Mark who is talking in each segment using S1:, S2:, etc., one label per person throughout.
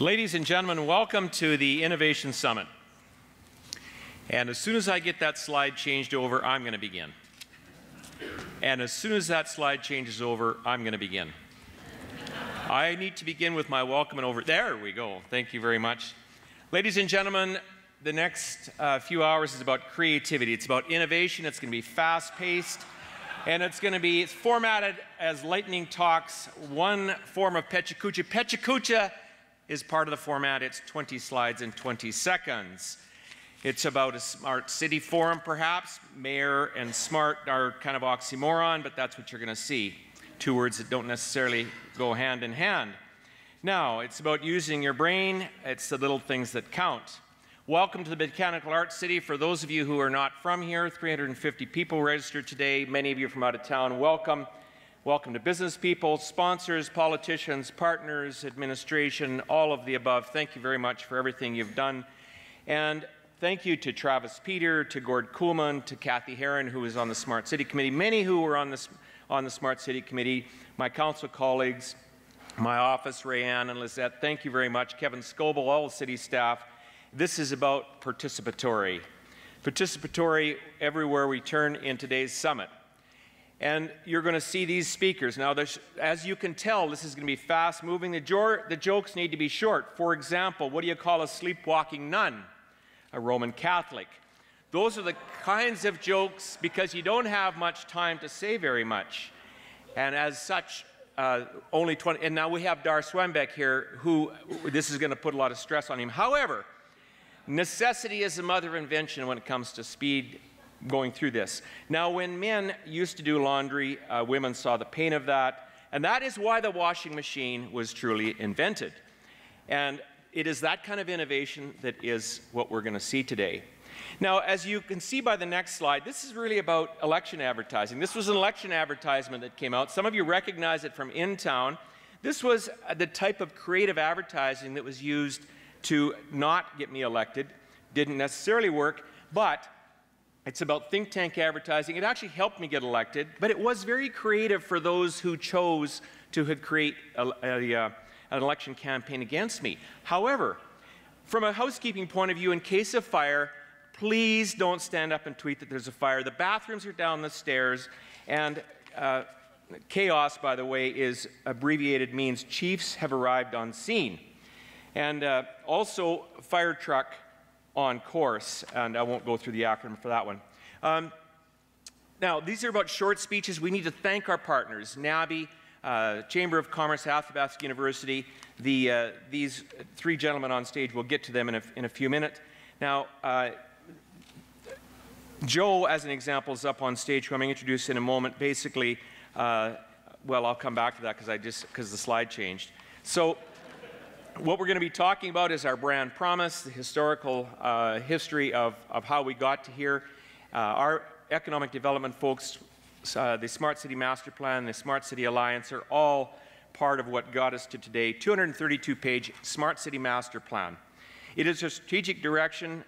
S1: Ladies and gentlemen, welcome to the Innovation Summit. And as soon as I get that slide changed over, I'm going to begin. And as soon as that slide changes over, I'm going to begin. I need to begin with my welcome and over. There we go. Thank you very much. Ladies and gentlemen, the next few hours is about creativity. It's about innovation. It's going to be fast-paced. And it's formatted as lightning talks, one form of Pechakucha. Pechakucha is part of the format. It's 20 slides in 20 seconds. It's about a smart city forum, perhaps. Mayor and smart are kind of oxymoron, but that's what you're going to see. Two words that don't necessarily go hand in hand. Now, it's about using your brain. It's the little things that count. Welcome to the Mechanical Arts City. For those of you who are not from here, 350 people registered today. Many of you from out of town, welcome. Welcome to business people, sponsors, politicians, partners, administration, all of the above. Thank you very much for everything you've done. And thank you to Travis Peter, to Gord Kuhlman, to Kathy Heron, who is on the Smart City Committee, many who were on the Smart City Committee, my council colleagues, my office, Rayanne and Lizette. Thank you very much. Kevin Scoble, all the city staff. This is about participatory. Participatory everywhere we turn in today's summit. And you're going to see these speakers. Now, as you can tell, this is going to be fast-moving. The jokes need to be short. For example, what do you call a sleepwalking nun? A Roman Catholic. Those are the kinds of jokes because you don't have much time to say very much. And as such, only 20, and now we have Dar Swenbeck here, who this is going to put a lot of stress on him. However, necessity is the mother of invention when it comes to speed going through this. Now, when men used to do laundry, women saw the pain of that, and that is why the washing machine was truly invented. And it is that kind of innovation that is what we're going to see today. Now, as you can see by the next slide, this is really about election advertising. This was an election advertisement that came out. Some of you recognize it from in town. This was the type of creative advertising that was used to not get me elected. Didn't necessarily work, but it's about think tank advertising. It actually helped me get elected, but it was very creative for those who chose to create an election campaign against me. However, from a housekeeping point of view, in case of fire, please don't stand up and tweet that there's a fire. The bathrooms are down the stairs, and chaos, by the way, is abbreviated means chiefs have arrived on scene. And also, fire truck on course, and I won't go through the acronym for that one. Now, these are about short speeches. We need to thank our partners, NABI, Chamber of Commerce, Athabasca University. These three gentlemen on stage, we'll get to them in a few minutes. Now, Joe, as an example, is up on stage, who I'm going to introduce in a moment. Basically, well, I'll come back to that because the slide changed. So, what we're going to be talking about is our brand promise, the historical history of how we got to here. Our economic development folks, the Smart City Master Plan, the Smart City Alliance are all part of what got us to today. 232-page Smart City Master Plan. It is a strategic direction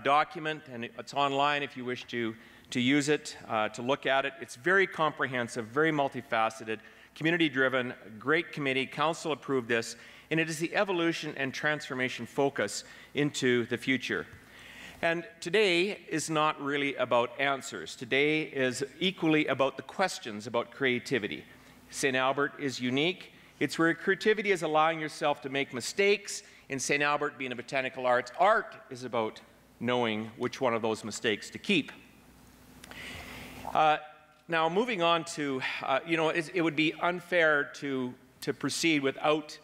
S1: document, and it's online if you wish to use it, to look at it. It's very comprehensive, very multifaceted, community-driven, great committee. Council approved this. And it is the evolution and transformation focus into the future. And today is not really about answers. Today is equally about the questions about creativity. St. Albert is unique. It's where creativity is allowing yourself to make mistakes. In St. Albert, being a botanical arts, art is about knowing which one of those mistakes to keep. Now, moving on to, it would be unfair to proceed without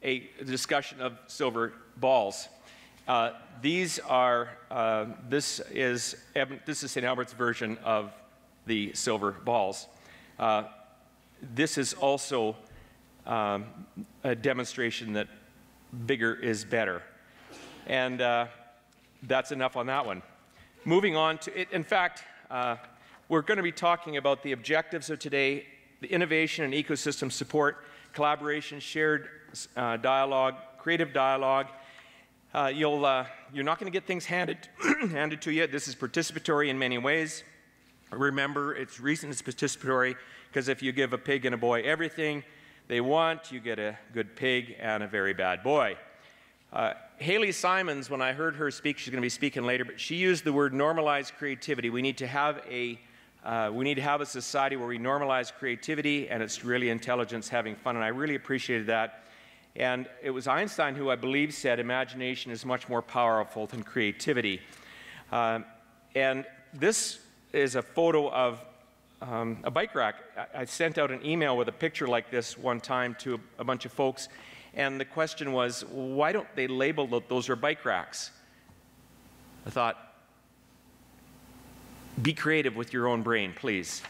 S1: a discussion of silver balls. This is St. Albert's version of the silver balls. This is also a demonstration that bigger is better. And that's enough on that one. Moving on to it, in fact, we're going to be talking about the objectives of today, the innovation and ecosystem support, collaboration, shared dialogue, creative dialogue. You're not going to get things handed to you. This is participatory in many ways. Remember, it's reason it's participatory because if you give a pig and a boy everything they want, you get a good pig and a very bad boy. Haley Simons, when I heard her speak, she's going to be speaking later, but she used the word normalize creativity. We need to have a society where we normalize creativity, and it's really intelligence, having fun, and I really appreciated that. And it was Einstein who I believe said imagination is much more powerful than creativity. And this is a photo of a bike rack. I sent out an email with a picture like this one time to a bunch of folks, and the question was, why don't they label those are bike racks? I thought, be creative with your own brain, please.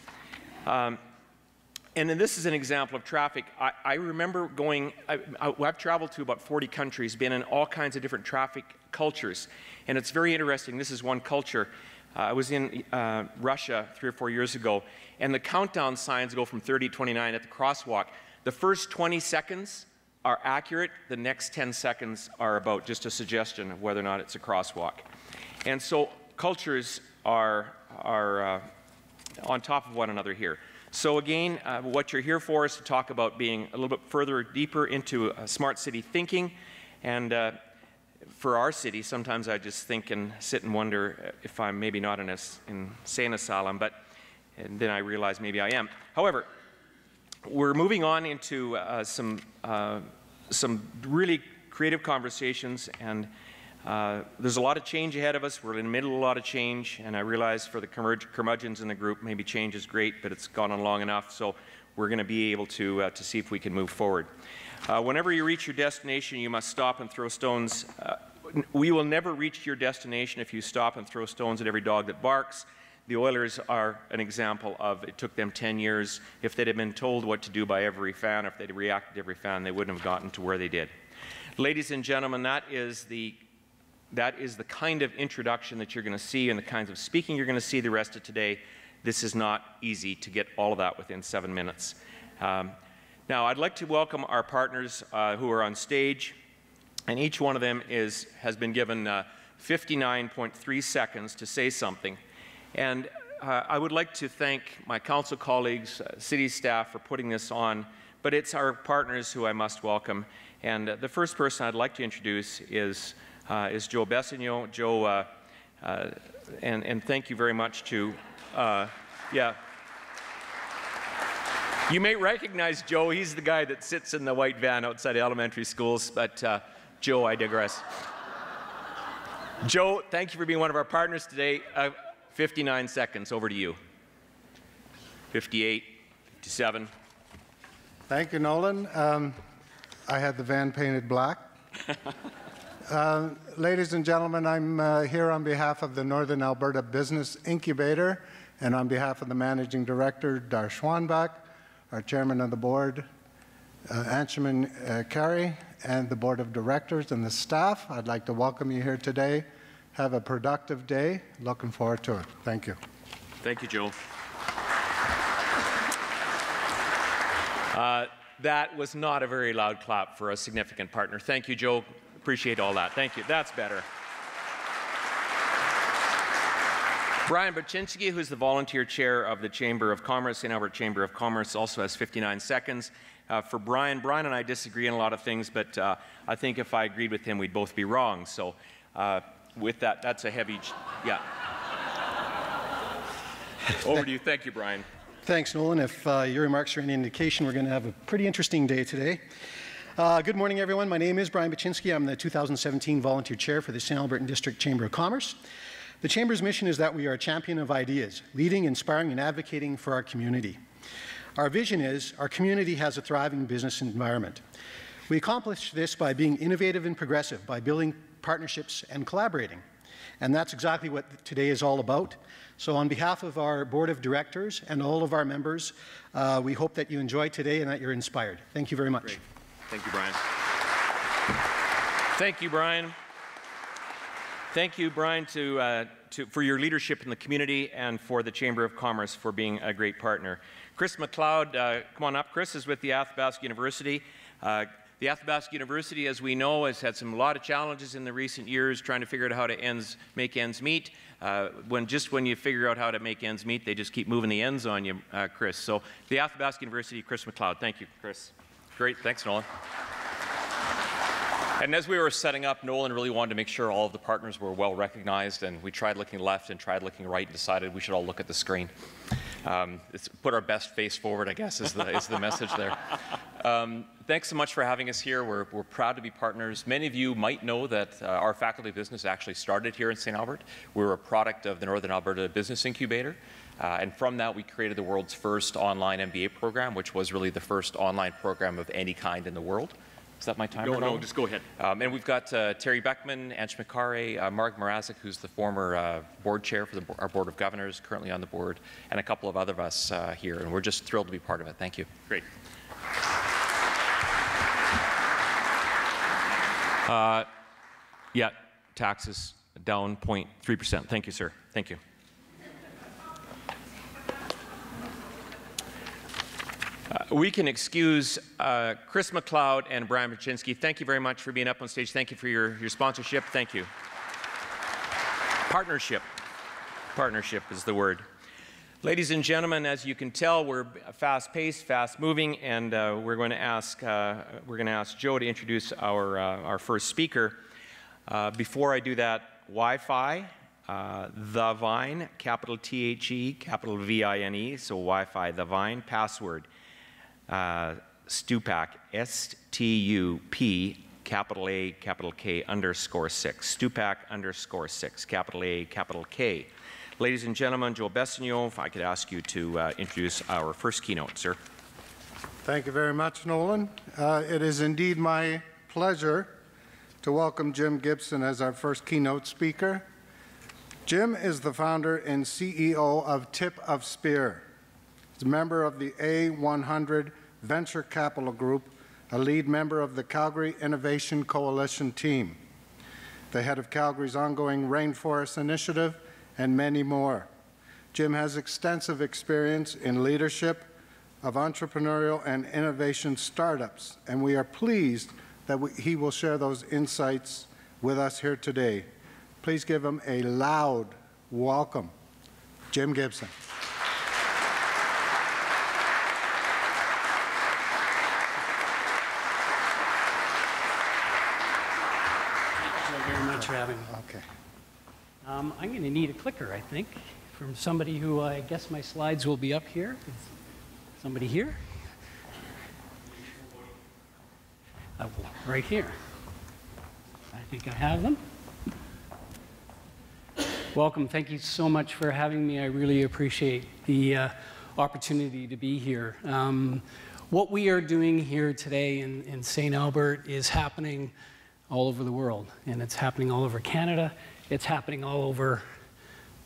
S1: And then this is an example of traffic. I remember going, I've traveled to about 40 countries, been in all kinds of different traffic cultures, and it's very interesting. This is one culture. I was in Russia 3 or 4 years ago, and the countdown signs go from 30 to 29 at the crosswalk. The first 20 seconds are accurate. The next 10 seconds are about just a suggestion of whether or not it's a crosswalk. And so cultures are on top of one another here. So again, what you're here for is to talk about being a little bit further, deeper into smart city thinking. And for our city, sometimes I just think and sit and wonder if I'm maybe not in an insane asylum, and then I realize maybe I am. However, we're moving on into some really creative conversations, and there's a lot of change ahead of us. We're in the middle of a lot of change, and I realize for the curmudgeons in the group, maybe change is great, but it's gone on long enough, so we're going to be able to see if we can move forward. Whenever you reach your destination, you must stop and throw stones. We will never reach your destination if you stop and throw stones at every dog that barks. The Oilers are an example of it took them 10 years. If they'd have been told what to do by every fan, or if they'd reacted to every fan, they wouldn't have gotten to where they did. Ladies and gentlemen, that is the kind of introduction that you're going to see and the kinds of speaking you're going to see the rest of today. This is not easy to get all of that within 7 minutes. Now, I'd like to welcome our partners who are on stage, and each one of them has been given 59.3 seconds to say something. And I would like to thank my council colleagues, city staff for putting this on, but it's our partners who I must welcome. And the first person I'd like to introduce is Joe Bessigno. Joe, and thank you very much to, yeah. You may recognize Joe. He's the guy that sits in the white van outside elementary schools, but Joe, I digress. Joe, thank you for being one of our partners today. 59 seconds, over to you. 58, 57.
S2: Thank you, Nolan. I had the van painted black. Ladies and gentlemen, I'm here on behalf of the Northern Alberta Business Incubator and on behalf of the Managing Director, Dar Schwanbach, our Chairman of the Board, Anshuman Carey, and the Board of Directors and the staff. I'd like to welcome you here today. Have a productive day. Looking forward to it. Thank you.
S1: Thank you, Joe. That was not a very loud clap for a significant partner. Thank you, Joe. Appreciate all that. Thank you. That's better. Brian Baczynski, who's the volunteer chair of the Chamber of Commerce, St. Albert Chamber of Commerce, also has 59 seconds. For Brian and I disagree on a lot of things, but I think if I agreed with him, we'd both be wrong. So with that, that's a heavy, yeah. Over to you. Thank you, Brian.
S3: Thanks, Nolan. If your remarks are any indication, we're going to have a pretty interesting day today. Good morning, everyone. My name is Brian Baczynski. I'm the 2017 Volunteer Chair for the St. Albertan District Chamber of Commerce. The Chamber's mission is that we are a champion of ideas, leading, inspiring, and advocating for our community. Our vision is our community has a thriving business environment. We accomplish this by being innovative and progressive, by building partnerships and collaborating. And that's exactly what today is all about. So on behalf of our Board of Directors and all of our members, we hope that you enjoy today and that you're inspired. Thank you very much.
S1: Great. Thank you, Brian. Thank you, Brian. Thank you, Brian, for your leadership in the community and for the Chamber of Commerce for being a great partner. Chris McLeod, come on up. Chris is with the Athabasca University. The Athabasca University, as we know, has had a lot of challenges in the recent years trying to figure out how to make ends meet. When you figure out how to make ends meet, they just keep moving the ends on you, Chris. So the Athabasca University, Chris McLeod. Thank you, Chris. Great. Thanks, Nolan. And as we were setting up, Nolan really wanted to make sure all of the partners were well recognized, and we tried looking left and tried looking right and decided we should all look at the screen. It's put our best face forward, I guess, is the message there. Thanks so much for having us here. We're proud to be partners. Many of you might know that our Faculty of Business actually started here in St. Albert. We were a product of the Northern Alberta Business Incubator. And from that, we created the world's first online MBA program, which was really the first online program of any kind in the world. Is that my timer?
S4: No, just go ahead.
S1: And we've got Terry Beckman, Ansh Makare, Mark Mrazek, who's the former board chair for our Board of Governors, currently on the board, and a couple of other of us here. And we're just thrilled to be part of it. Thank you.
S4: Great.
S1: Yeah, taxes down 0.3%. Thank you, sir. Thank you. We can excuse Chris McLeod and Brian Baczynski. Thank you very much for being up on stage. Thank you for your sponsorship. Thank you. Partnership. Partnership is the word. Ladies and gentlemen, as you can tell, we're fast-paced, fast-moving, and we're going to ask Joe to introduce our first speaker. Before I do that, Wi-Fi, The Vine, capital T-H-E, capital V-I-N-E, so Wi-Fi, The Vine, password. Stupak, S-T-U-P, capital A, capital K, _6. Stupak _6, capital A, capital K. Ladies and gentlemen, Joe Bessignon, if I could ask you to introduce our first keynote, sir.
S2: Thank you very much, Nolan. It is indeed my pleasure to welcome Jim Gibson as our first keynote speaker. Jim is the founder and CEO of Tip of Spear. He's a member of the A100 Venture Capital Group, a lead member of the Calgary Innovation Coalition team, the head of Calgary's ongoing Rainforest initiative, and many more. Jim has extensive experience in leadership of entrepreneurial and innovation startups, and we are pleased that he will share those insights with us here today. Please give him a loud welcome. Jim Gibson.
S5: For having me.
S2: Okay.
S5: I'm going to need a clicker, I think, from somebody who I guess my slides will be up here. Is somebody here? Right here. I think I have them. Welcome. Thank you so much for having me. I really appreciate the opportunity to be here. What we are doing here today in St. Albert is happening all over the world, and it's happening all over Canada. It's happening all over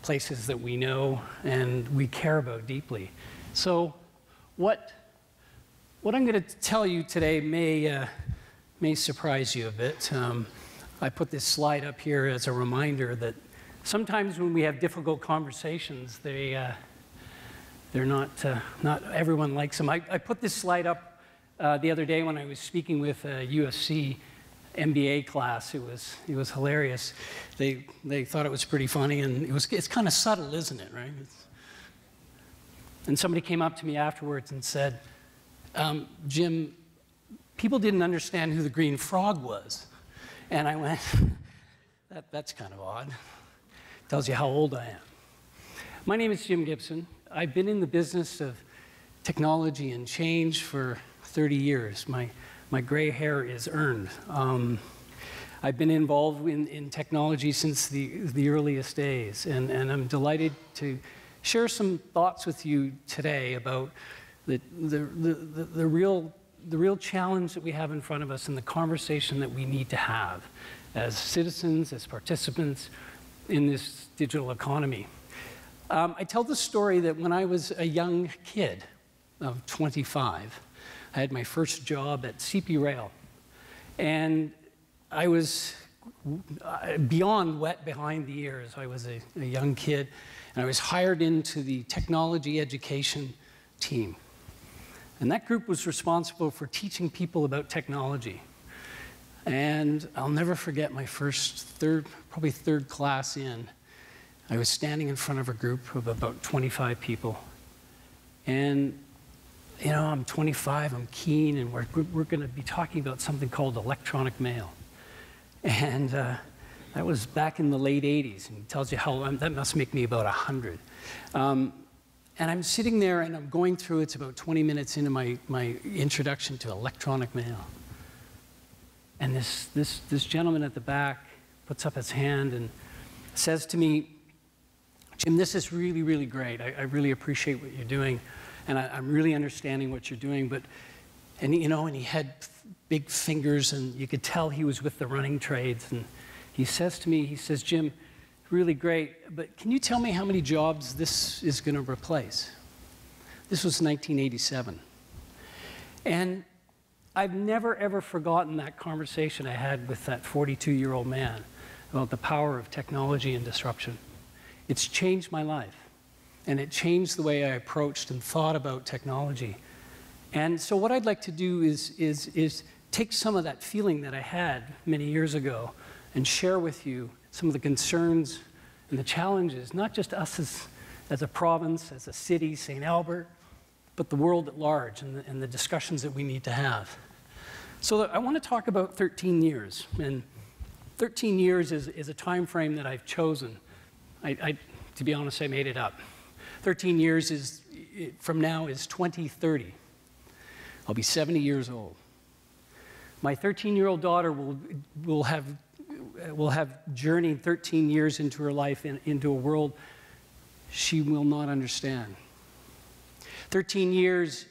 S5: places that we know and we care about deeply. So what I'm going to tell you today may surprise you a bit. I put this slide up here as a reminder that sometimes when we have difficult conversations, they're not everyone likes them. I put this slide up the other day when I was speaking with a USC MBA class. It was hilarious. They thought it was pretty funny, and it's kind of subtle, isn't it, right? And somebody came up to me afterwards and said, Jim, people didn't understand who the green frog was. And I went, that's kind of odd. Tells you how old I am. My name is Jim Gibson. I've been in the business of technology and change for 30 years. My gray hair is earned. I've been involved in technology since the earliest days, and I'm delighted to share some thoughts with you today about the real challenge that we have in front of us and the conversation that we need to have as citizens, as participants in this digital economy. I tell the story that when I was a young kid of 25, I had my first job at CP Rail, and I was beyond wet behind the ears. I was a young kid, and I was hired into the technology education team. And that group was responsible for teaching people about technology. And I'll never forget my probably third class in. I was standing in front of a group of about 25 people. And you know, I'm 25, I'm keen, and we're going to be talking about something called electronic mail. And that was back in the late 80s, and he tells you how, that must make me about 100. And I'm sitting there and I'm going through, it's about 20 minutes into my introduction to electronic mail. And this gentleman at the back puts up his hand and says to me, Jim, this is really, really great. I really appreciate what you're doing. And I'm really understanding what you're doing. And he had big fingers, and you could tell he was with the running trades. And he says to me, he says, Jim, really great, but can you tell me how many jobs this is going to replace? This was 1987. And I've never, ever forgotten that conversation I had with that 42-year-old man about the power of technology and disruption. It's changed my life, and it changed the way I approached and thought about technology. And so what I'd like to do is take some of that feeling that I had many years ago and share with you some of the concerns and the challenges, not just us as a province, as a city, St. Albert, but the world at large and the discussions that we need to have. So I want to talk about 13 years. And 13 years is a time frame that I've chosen. To be honest, I made it up. 13 years from now is 2030. I'll be 70 years old. My 13-year-old daughter will have journeyed 13 years into her life into a world she will not understand. 13 years,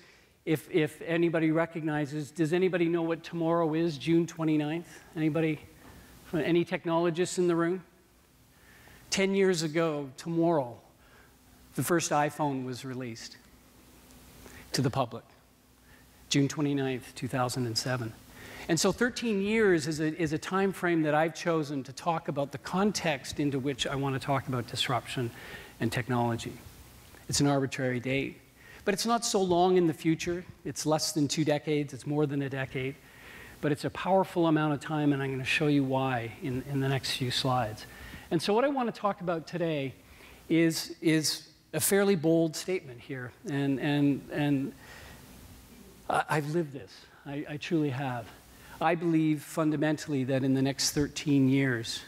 S5: if anybody recognizes, does anybody know what tomorrow is, June 29th? Anybody, any technologists in the room? 10 years ago, tomorrow, the first iPhone was released to the public, June 29th, 2007. And so 13 years is a time frame that I've chosen to talk about the context into which I want to talk about disruption and technology. It's an arbitrary date, but it's not so long in the future. It's less than 2 decades. It's more than a decade. But it's a powerful amount of time, and I'm going to show you why in the next few slides. And so what I want to talk about today is a fairly bold statement here. And I've lived this. I truly have. I believe fundamentally that in the next 13 years,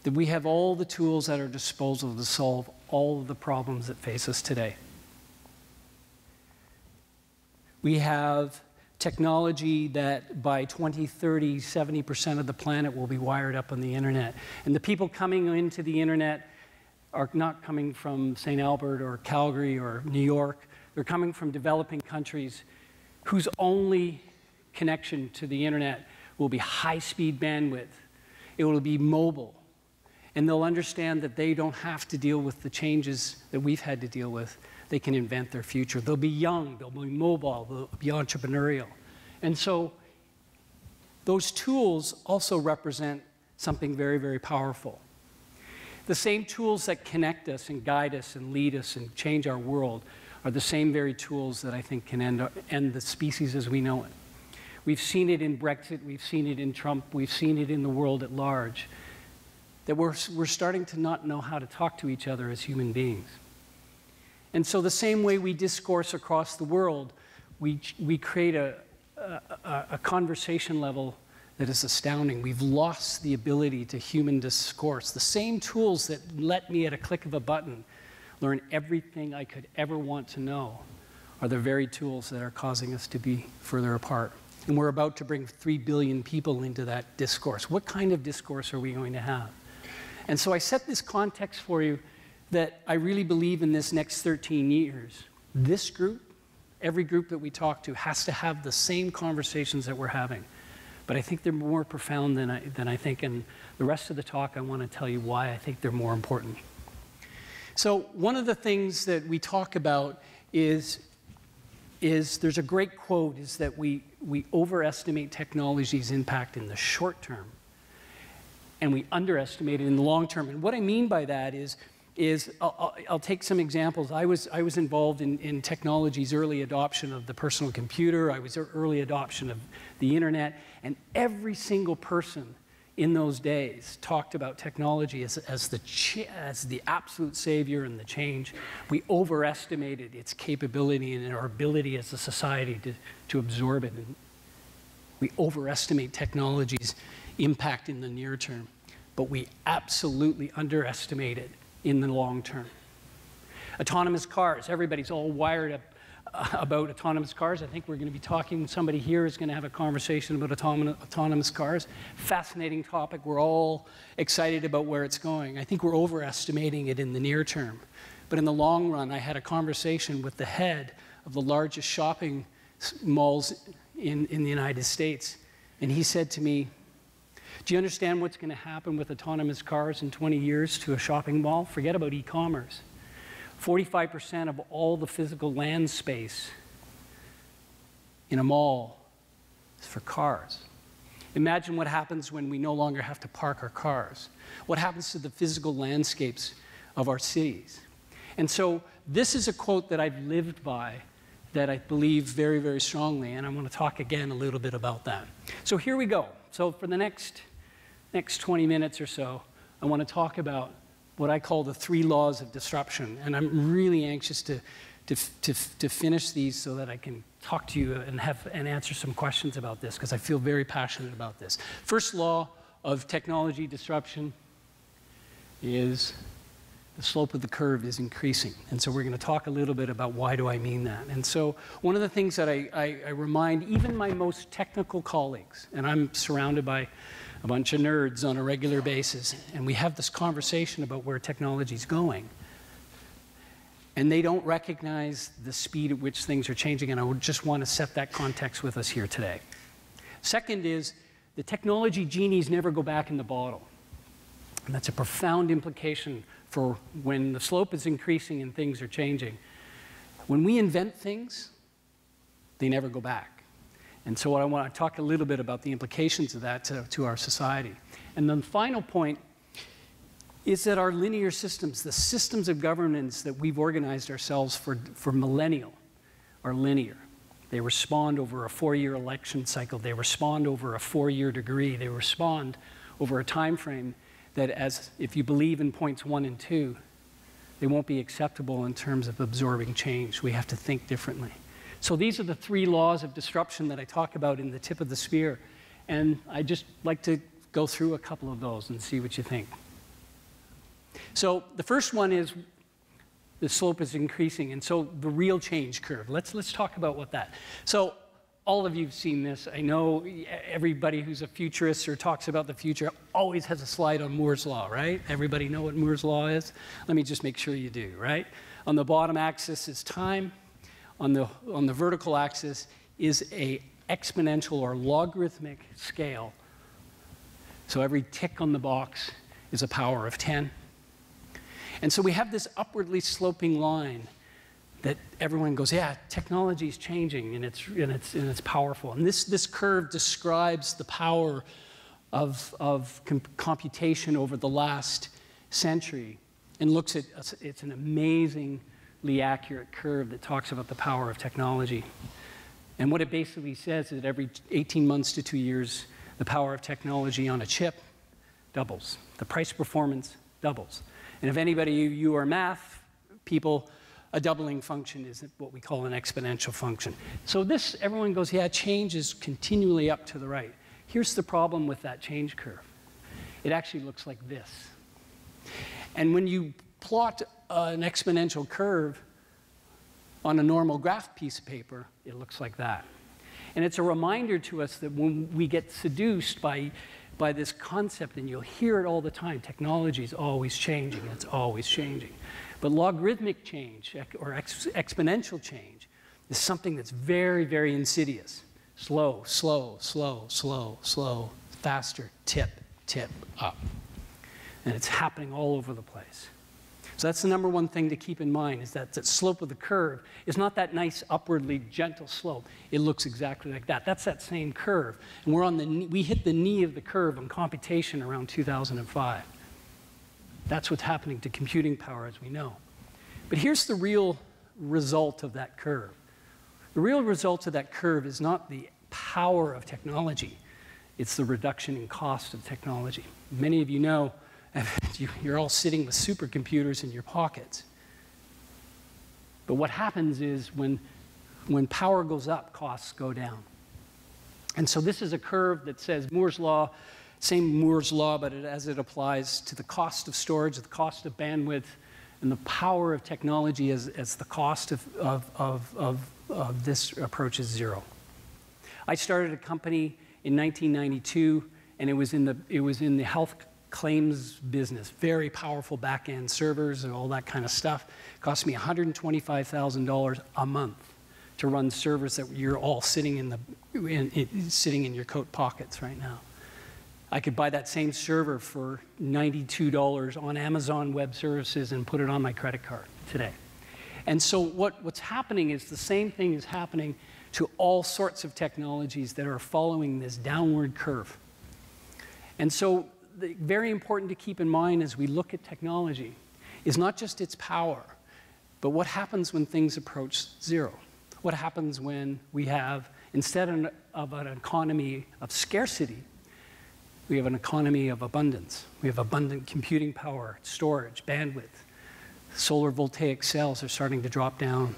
S5: that we have all the tools at our disposal to solve all of the problems that face us today. We have technology that by 2030, 70% of the planet will be wired up on the internet. And the people coming into the internet are not coming from St. Albert or Calgary or New York. They're coming from developing countries whose only connection to the internet will be high-speed bandwidth. It will be mobile. And they'll understand that they don't have to deal with the changes that we've had to deal with. They can invent their future. They'll be young, they'll be mobile, they'll be entrepreneurial. And so those tools also represent something very, very powerful. The same tools that connect us and guide us and lead us and change our world are the same very tools that I think can end the species as we know it. We've seen it in Brexit, we've seen it in Trump, we've seen it in the world at large, that we're starting to not know how to talk to each other as human beings. And so the same way we discourse across the world, we create a conversation level that is astounding. We've lost the ability to human discourse. The same tools that let me, at a click of a button, learn everything I could ever want to know are the very tools that are causing us to be further apart. And we're about to bring 3 billion people into that discourse. What kind of discourse are we going to have? And so I set this context for you that I really believe in this next 13 years, this group, every group that we talk to, has to have the same conversations that we're having. But I think they're more profound than I think, and the rest of the talk I want to tell you why I think they're more important. So one of the things that we talk about is there's a great quote, is that we overestimate technology's impact in the short term, and we underestimate it in the long term. And what I mean by that is I'll take some examples. I was involved in technology's early adoption of the personal computer. I was early adoption of the internet, and every single person in those days talked about technology as the absolute savior and the change. We overestimated its capability and our ability as a society to absorb it. And we overestimate technology's impact in the near term, but we absolutely underestimate it in the long term. Autonomous cars, everybody's all wired up about autonomous cars. I think we're going to be talking, somebody here is going to have a conversation about autonomous cars. Fascinating topic. We're all excited about where it's going. I think we're overestimating it in the near term. But in the long run, I had a conversation with the head of the largest shopping malls in the United States. And he said to me, do you understand what's going to happen with autonomous cars in 20 years to a shopping mall? Forget about e-commerce. 45% of all the physical land space in a mall is for cars. Imagine what happens when we no longer have to park our cars. What happens to the physical landscapes of our cities? And so this is a quote that I've lived by that I believe very, very strongly, and I'm going to talk again a little bit about that. So here we go. So for the next 20 minutes or so, I want to talk about what I call the 3 laws of disruption. And I'm really anxious to finish these so that I can talk to you and answer some questions about this, because I feel very passionate about this. First law of technology disruption is the slope of the curve is increasing. And so we're going to talk a little bit about why do I mean that. And so one of the things that I remind even my most technical colleagues, and I'm surrounded by a bunch of nerds on a regular basis, and we have this conversation about where technology is going. And they don't recognize the speed at which things are changing, and I would just want to set that context with us here today. Second is, the technology genies never go back in the bottle. And that's a profound implication for when the slope is increasing and things are changing. When we invent things, they never go back. And so I want to talk a little bit about the implications of that to our society. And then the final point is that our linear systems, the systems of governance that we've organized ourselves for millennia, are linear. They respond over a 4-year election cycle. They respond over a 4-year degree. They respond over a time frame that, as if you believe in points 1 and 2, they won't be acceptable in terms of absorbing change. We have to think differently. So these are the 3 laws of disruption that I talk about in the tip of the spear. And I just like to go through a couple of those and see what you think. So the first one is the slope is increasing. And so the real change curve. Let's talk about what that. So all of you have seen this. I know everybody who's a futurist or talks about the future always has a slide on Moore's Law, right? Everybody know what Moore's Law is? Let me just make sure you do, right? On the bottom axis is time. On the vertical axis is a exponential or logarithmic scale. So every tick on the box is a power of 10. And so we have this upwardly sloping line that everyone goes, yeah, technology is changing and it's powerful. And this curve describes the power of computation over the last century and looks at it's an amazingly accurate curve that talks about the power of technology. And what it basically says is that every 18 months to 2 years, the power of technology on a chip doubles. The price performance doubles. And if anybody, you are math people, a doubling function is what we call an exponential function. So this, everyone goes, yeah, change is continually up to the right. Here's the problem with that change curve. It actually looks like this. And when you plot an exponential curve on a normal graph piece of paper, it looks like that. And it's a reminder to us that when we get seduced by this concept, and you'll hear it all the time, technology is always changing, it's always changing. But logarithmic change, or exponential change, is something that's very, very insidious. Slow, slow, slow, slow, slow, faster, tip, tip, up. And it's happening all over the place. So that's the number one thing to keep in mind, is that the slope of the curve is not that nice upwardly gentle slope. It looks exactly like that. That's that same curve. And we hit the knee of the curve on computation around 2005. That's what's happening to computing power, as we know. But here's the real result of that curve. The real result of that curve is not the power of technology. It's the reduction in cost of technology. Many of you know you're all sitting with supercomputers in your pockets. But what happens is when power goes up, costs go down. And so this is a curve that says Moore's Law, Same Moore's law, but as it applies to the cost of storage, the cost of bandwidth, and the power of technology as the cost of this approach is zero. I started a company in 1992, and it was in the health claims business. Very powerful back-end servers and all that kind of stuff. It cost me $125,000 a month to run servers that you're all sitting in your coat pockets right now. I could buy that same server for $92 on Amazon Web Services and put it on my credit card today. And so what's happening is the same thing is happening to all sorts of technologies that are following this downward curve. And so very important to keep in mind as we look at technology is not just its power, but what happens when things approach zero. What happens when we have, instead of an economy of scarcity, we have an economy of abundance. We have abundant computing power, storage, bandwidth. Solar voltaic cells are starting to drop down.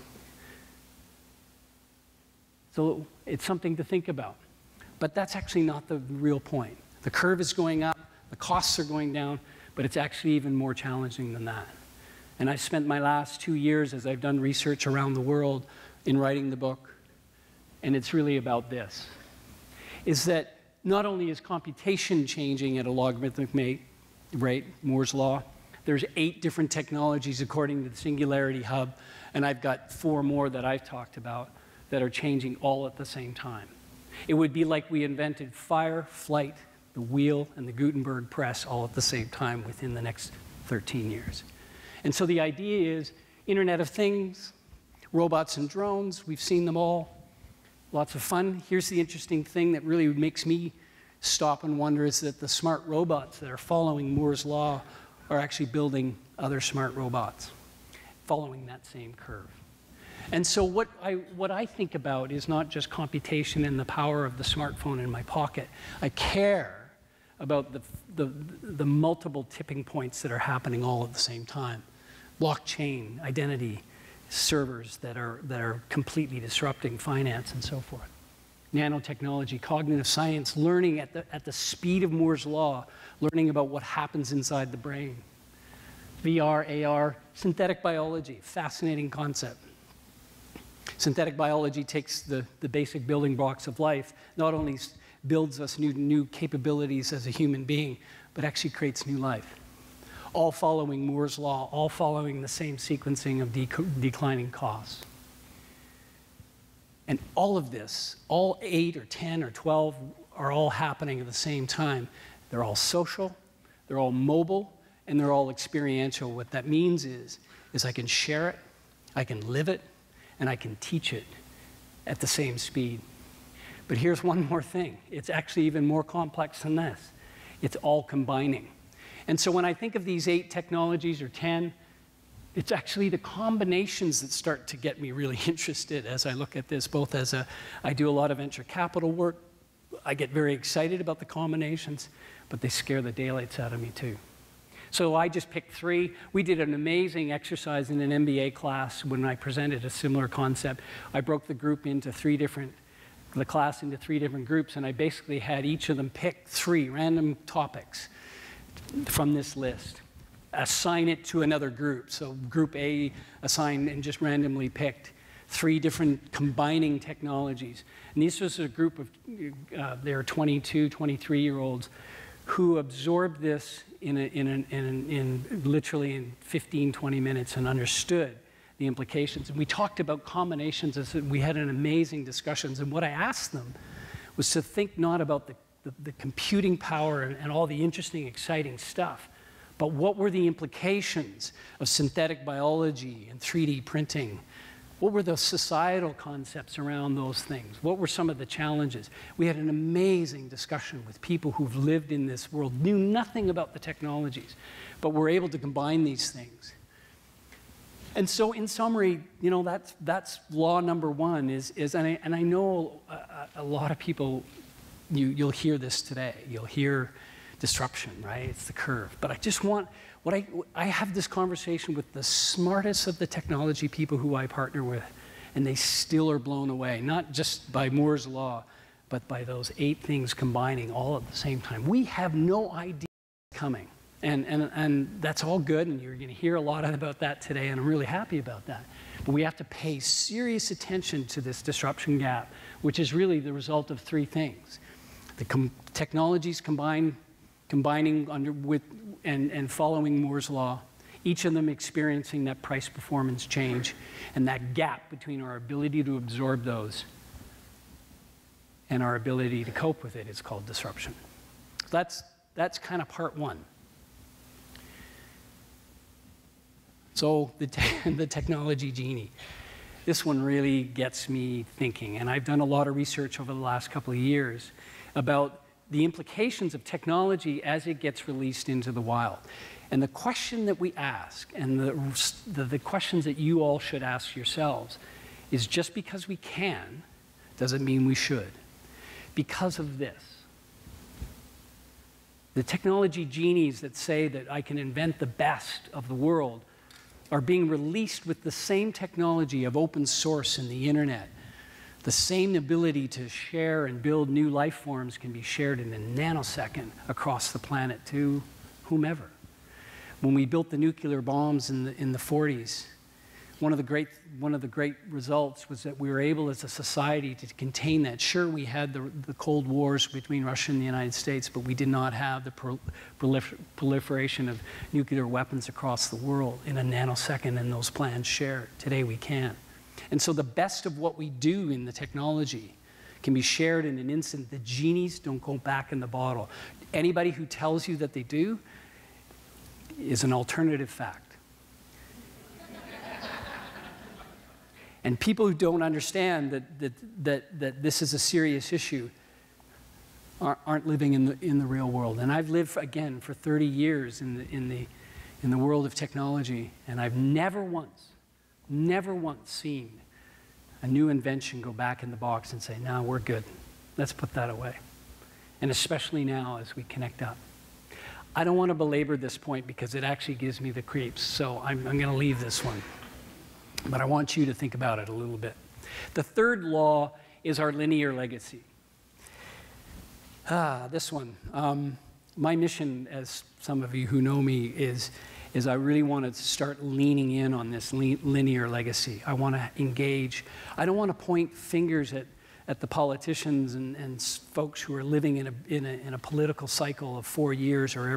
S5: So it's something to think about. But that's actually not the real point. The curve is going up, the costs are going down, but it's actually even more challenging than that. And I spent my last 2 years as I've done research around the world in writing the book, and it's really about this, is that not only is computation changing at a logarithmic rate, Moore's law, there's 8 different technologies according to the Singularity Hub, and I've got 4 more that I've talked about that are changing all at the same time. It would be like we invented fire, flight, the wheel, and the Gutenberg press all at the same time within the next 13 years. And so the idea is Internet of Things, robots and drones, we've seen them all. Lots of fun. Here's the interesting thing that really makes me stop and wonder is that the smart robots that are following Moore's law are actually building other smart robots, following that same curve. And so what I think about is not just computation and the power of the smartphone in my pocket. I care about the multiple tipping points that are happening all at the same time. Blockchain, identity, servers that are completely disrupting finance and so forth. Nanotechnology, cognitive science, learning at the speed of Moore's law, learning about what happens inside the brain. VR, AR, synthetic biology, fascinating concept. Synthetic biology takes the basic building blocks of life, not only builds us new capabilities as a human being, but actually creates new life. All following Moore's law, all following the same sequencing of declining costs. And all of this, all 8 or 10 or 12 are all happening at the same time. They're all social, they're all mobile, and they're all experiential. What that means is I can share it, I can live it, and I can teach it at the same speed. But here's one more thing. It's actually even more complex than this. It's all combining. And so when I think of these 8 technologies or 10, it's actually the combinations that start to get me really interested as I look at this, both as I do a lot of venture capital work. I get very excited about the combinations, but they scare the daylights out of me too. So I just picked 3. We did an amazing exercise in an MBA class when I presented a similar concept. I broke the group into the class into 3 different groups, and I basically had each of them pick 3 random topics from this list, assign it to another group. So group A assigned and just randomly picked 3 different combining technologies. And this was a group of, they were 22, 23-year-olds who absorbed this literally in 15, 20 minutes and understood the implications. And we talked about combinations. We had an amazing discussions. And what I asked them was to think not about the computing power and all the interesting, exciting stuff, but what were the implications of synthetic biology and 3D printing? What were the societal concepts around those things? What were some of the challenges? We had an amazing discussion with people who've lived in this world, knew nothing about the technologies, but were able to combine these things. And so in summary, you know, that's law number 1 and I know a lot of people, you'll hear this today. You'll hear disruption, right? It's the curve. But I just want, I have this conversation with the smartest of the technology people who I partner with, and they still are blown away, not just by Moore's law, but by those 8 things combining all at the same time. We have no idea what's coming. And that's all good, and you're going to hear a lot about that today, and I'm really happy about that. But we have to pay serious attention to this disruption gap, which is really the result of 3 things. The technologies combining and following Moore's law, each of them experiencing that price-performance change, and that gap between our ability to absorb those and our ability to cope with it is called disruption. That's kind of part 1. So the technology genie. This one really gets me thinking, and I've done a lot of research over the last couple of years about the implications of technology as it gets released into the wild. And the question that we ask, and the questions that you all should ask yourselves, is just because we can, doesn't mean we should. Because of this. The technology genies that say that I can invent the best of the world are being released with the same technology of open source and the internet. The same ability to share and build new life forms can be shared in a nanosecond across the planet to whomever. When we built the nuclear bombs in the 40s, one of the great results was that we were able as a society to contain that. Sure, we had the Cold Wars between Russia and the United States, but we did not have the proliferation of nuclear weapons across the world in a nanosecond, and those plans shared. Today we can. And so the best of what we do in the technology can be shared in an instant. The genies don't go back in the bottle. Anybody who tells you that they do is an alternative fact. And people who don't understand that this is a serious issue aren't living in the real world. And I've lived, again, for 30 years in the world of technology, and I've never once seen a new invention go back in the box and say, no, we're good. Let's put that away. And especially now as we connect up. I don't want to belabor this point because it actually gives me the creeps, so I'm going to leave this one. But I want you to think about it a little bit. The third law is our linear legacy. This one. My mission, as some of you who know me, is I really want to start leaning in on this linear legacy. I want to engage. I don't want to point fingers at the politicians and folks who are living in a political cycle of 4 years or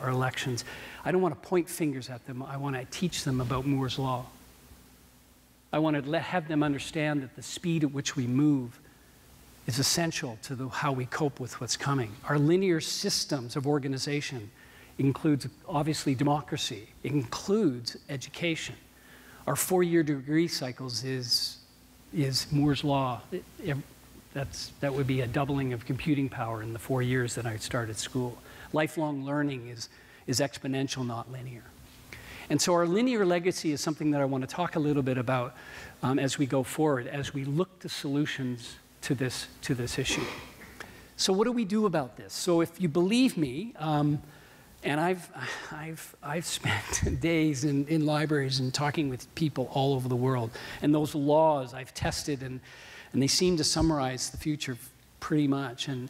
S5: elections. I don't want to point fingers at them. I want to teach them about Moore's law. I want to have them understand that the speed at which we move is essential to how we cope with what's coming. Our linear systems of organization includes, obviously, democracy. It includes education. Our 4-year degree cycles is Moore's law. That would be a doubling of computing power in the 4 years that I started school. Lifelong learning is exponential, not linear. And so our linear legacy is something that I want to talk a little bit about as we go forward, as we look to solutions to this issue. So what do we do about this? So if you believe me, and I've spent days in libraries and talking with people all over the world, and those laws I've tested, and they seem to summarize the future pretty much. And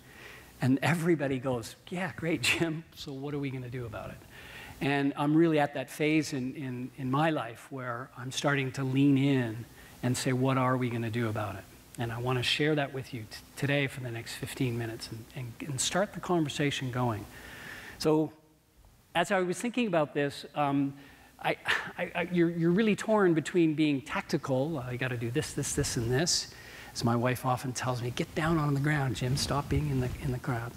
S5: everybody goes, yeah, great, Jim, so what are we going to do about it? And I'm really at that phase in my life where I'm starting to lean in and say, what are we going to do about it? And I want to share that with you today for the next 15 minutes and start the conversation going. So as I was thinking about this, you're really torn between being tactical. I got to do this, this, this, and this. As my wife often tells me, get down on the ground, Jim. Stop being in the crowd.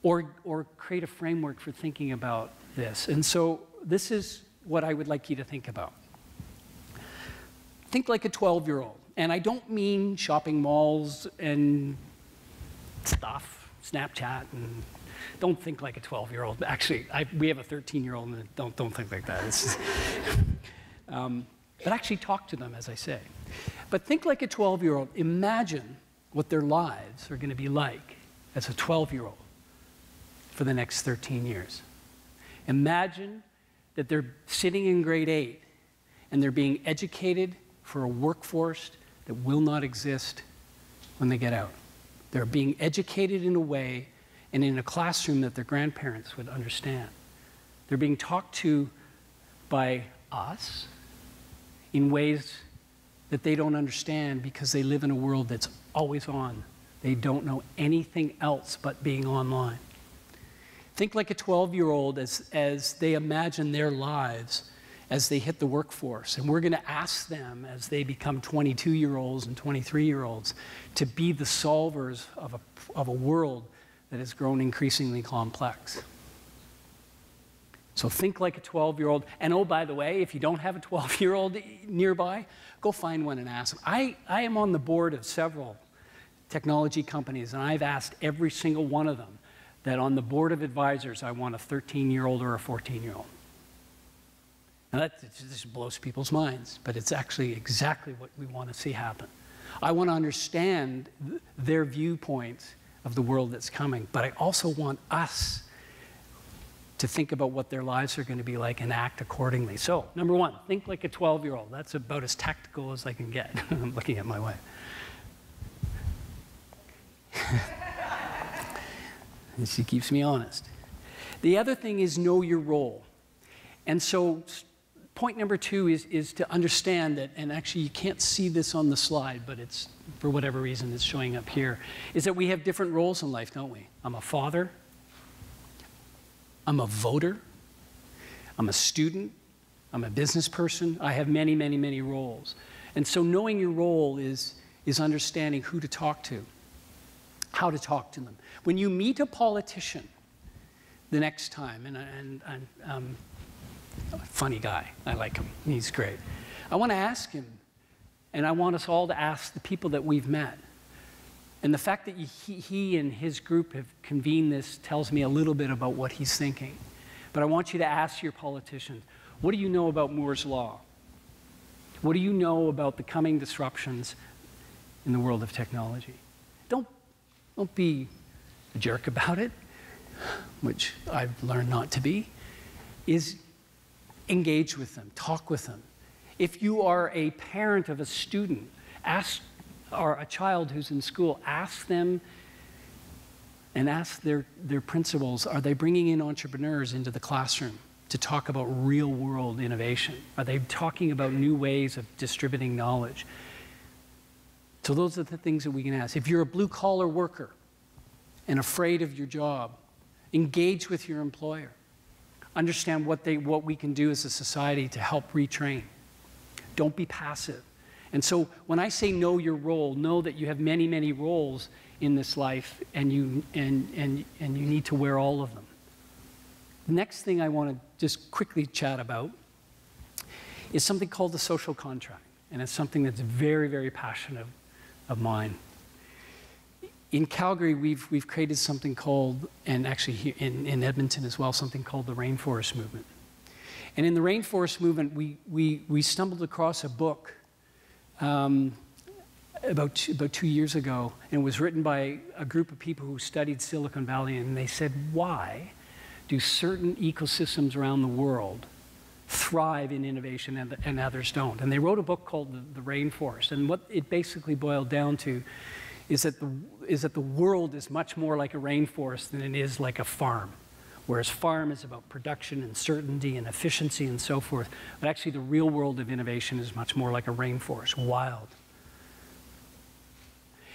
S5: Or create a framework for thinking about this. And so this is what I would like you to think about. Think like a 12-year-old. And I don't mean shopping malls and stuff, Snapchat, and don't think like a 12-year-old. Actually, we have a 13-year-old, and don't think like that. But actually talk to them, as I say. But think like a 12-year-old. Imagine what their lives are going to be like as a 12-year-old for the next 13 years. Imagine that they're sitting in grade 8 and they're being educated for a workforce that will not exist when they get out. They're being educated in a way and in a classroom that their grandparents would understand. They're being talked to by us in ways that they don't understand because they live in a world that's always on. They don't know anything else but being online. Think like a 12-year-old as they imagine their lives as they hit the workforce. And we're going to ask them as they become 22-year-olds and 23-year-olds to be the solvers of a world that has grown increasingly complex. So think like a 12-year-old. And oh, by the way, if you don't have a 12-year-old nearby, go find one and ask them. I am on the board of several technology companies, and I've asked every single one of them that on the board of advisors, I want a 13-year-old or a 14-year-old. Now that just blows people's minds, but it's actually exactly what we want to see happen. I want to understand their viewpoints of the world that's coming, but I also want us to think about what their lives are going to be like and act accordingly. So, number one, think like a 12-year-old. That's about as tactical as I can get. I'm looking at my wife. And she keeps me honest. The other thing is know your role. And so point number two is to understand that, and actually you can't see this on the slide, but it's, for whatever reason, it's showing up here, is that we have different roles in life, don't we? I'm a father. I'm a voter. I'm a student. I'm a business person. I have many, many, many roles. And so knowing your role is understanding who to talk to, how to talk to them. When you meet a politician the next time, and I'm a funny guy, I like him, he's great. I want to ask him, and I want us all to ask the people that we've met. And the fact that he and his group have convened this tells me a little bit about what he's thinking. But I want you to ask your politicians, what do you know about Moore's Law? What do you know about the coming disruptions in the world of technology? Don't be a jerk about it, which I've learned not to be, is engage with them, talk with them. If you are a parent of a student, or a child who's in school, ask them and ask their principals, are they bringing in entrepreneurs into the classroom to talk about real world innovation? Are they talking about new ways of distributing knowledge? So those are the things that we can ask. If you're a blue-collar worker and afraid of your job, engage with your employer. Understand what we can do as a society to help retrain. Don't be passive. And so when I say know your role, know that you have many, many roles in this life, and you need to wear all of them. The next thing I want to just quickly chat about is something called the social contract. And it's something that's very, very passionate of mine. In Calgary, we've created something called, and actually here in Edmonton as well, something called the Rainforest movement. And in the Rainforest movement, we stumbled across a book about 2 years ago, and it was written by a group of people who studied Silicon Valley, and they said, why do certain ecosystems around the world thrive in innovation and others don't? And they wrote a book called The Rainforest, and what it basically boiled down to is that the world is much more like a rainforest than it is like a farm. Whereas farm is about production and certainty and efficiency and so forth, but actually the real world of innovation is much more like a rainforest, wild.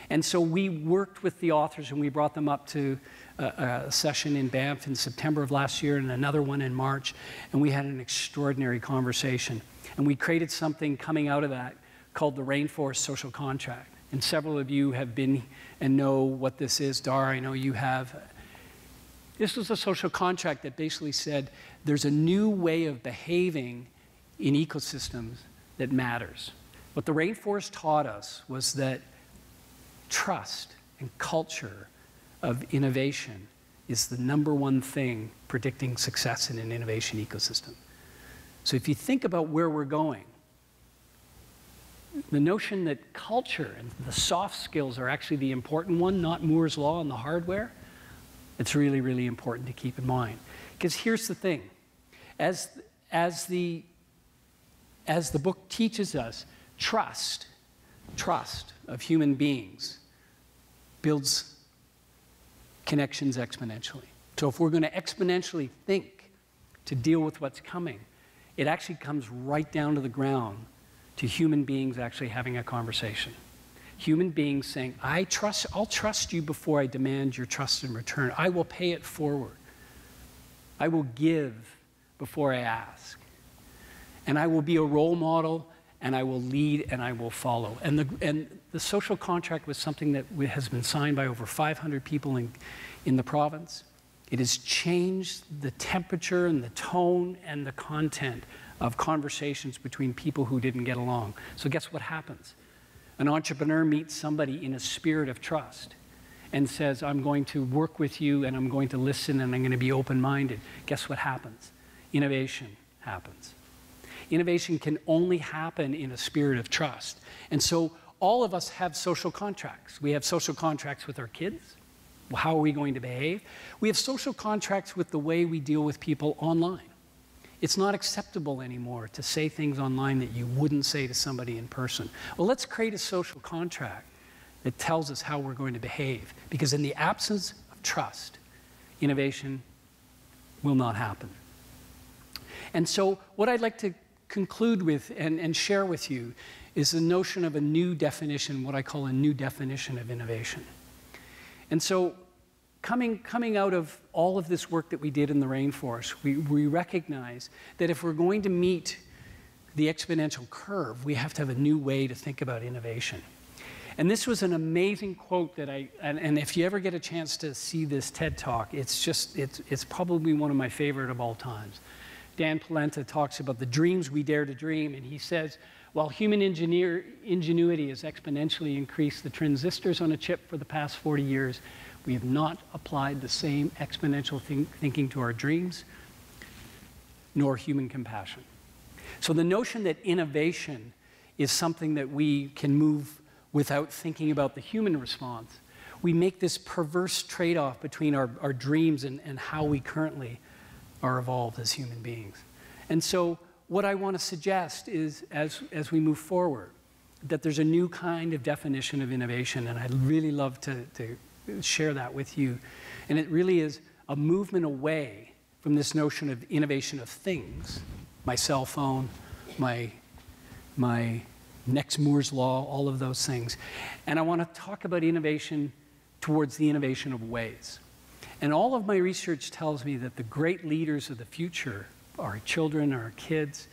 S5: And so we worked with the authors, and we brought them up to a session in Banff in September of last year and another one in March, and we had an extraordinary conversation. And we created something coming out of that called the Rainforest Social Contract. And several of you have been and know what this is. Dar, I know you have. This was a social contract that basically said there's a new way of behaving in ecosystems that matters. What the rainforest taught us was that trust and culture of innovation is the #1 thing predicting success in an innovation ecosystem. So if you think about where we're going, the notion that culture and the soft skills are actually the important one, not Moore's Law and the hardware, it's really, really important to keep in mind. Because here's the thing. As the book teaches us, trust of human beings builds connections exponentially. So if we're going to exponentially think to deal with what's coming, it actually comes right down to the ground to human beings actually having a conversation. Human beings saying, I'll trust you before I demand your trust in return. I will pay it forward. I will give before I ask. And I will be a role model, and I will lead, and I will follow. And the social contract was something that has been signed by over 500 people in the province. It has changed the temperature and the tone and the content of conversations between people who didn't get along. So guess what happens? An entrepreneur meets somebody in a spirit of trust and says, I'm going to work with you, and I'm going to listen, and I'm going to be open-minded. Guess what happens? Innovation happens. Innovation can only happen in a spirit of trust. And so all of us have social contracts. We have social contracts with our kids. How are we going to behave? We have social contracts with the way we deal with people online. It's not acceptable anymore to say things online that you wouldn't say to somebody in person. Well, let's create a social contract that tells us how we're going to behave. Because in the absence of trust, innovation will not happen. And so what I'd like to conclude with and share with you is the notion of a new definition, what I call a new definition of innovation. And so coming out of all of this work that we did in the rainforest, we recognize that if we're going to meet the exponential curve, we have to have a new way to think about innovation. And this was an amazing quote that and if you ever get a chance to see this TED Talk, it's probably one of my favorite of all times. Dan Palenta talks about the dreams we dare to dream, and he says, while human ingenuity has exponentially increased the transistors on a chip for the past 40 years, we have not applied the same exponential thinking to our dreams, nor human compassion. So the notion that innovation is something that we can move without thinking about the human response, we make this perverse trade-off between our dreams and how we currently are evolved as human beings. And so what I want to suggest is, as we move forward, that there's a new kind of definition of innovation, and I'd really love to share that with you. And it really is a movement away from this notion of innovation of things, my cell phone, my next Moore's Law, all of those things. And I want to talk about innovation towards the innovation of ways. And all of my research tells me that the great leaders of the future, our children, our kids,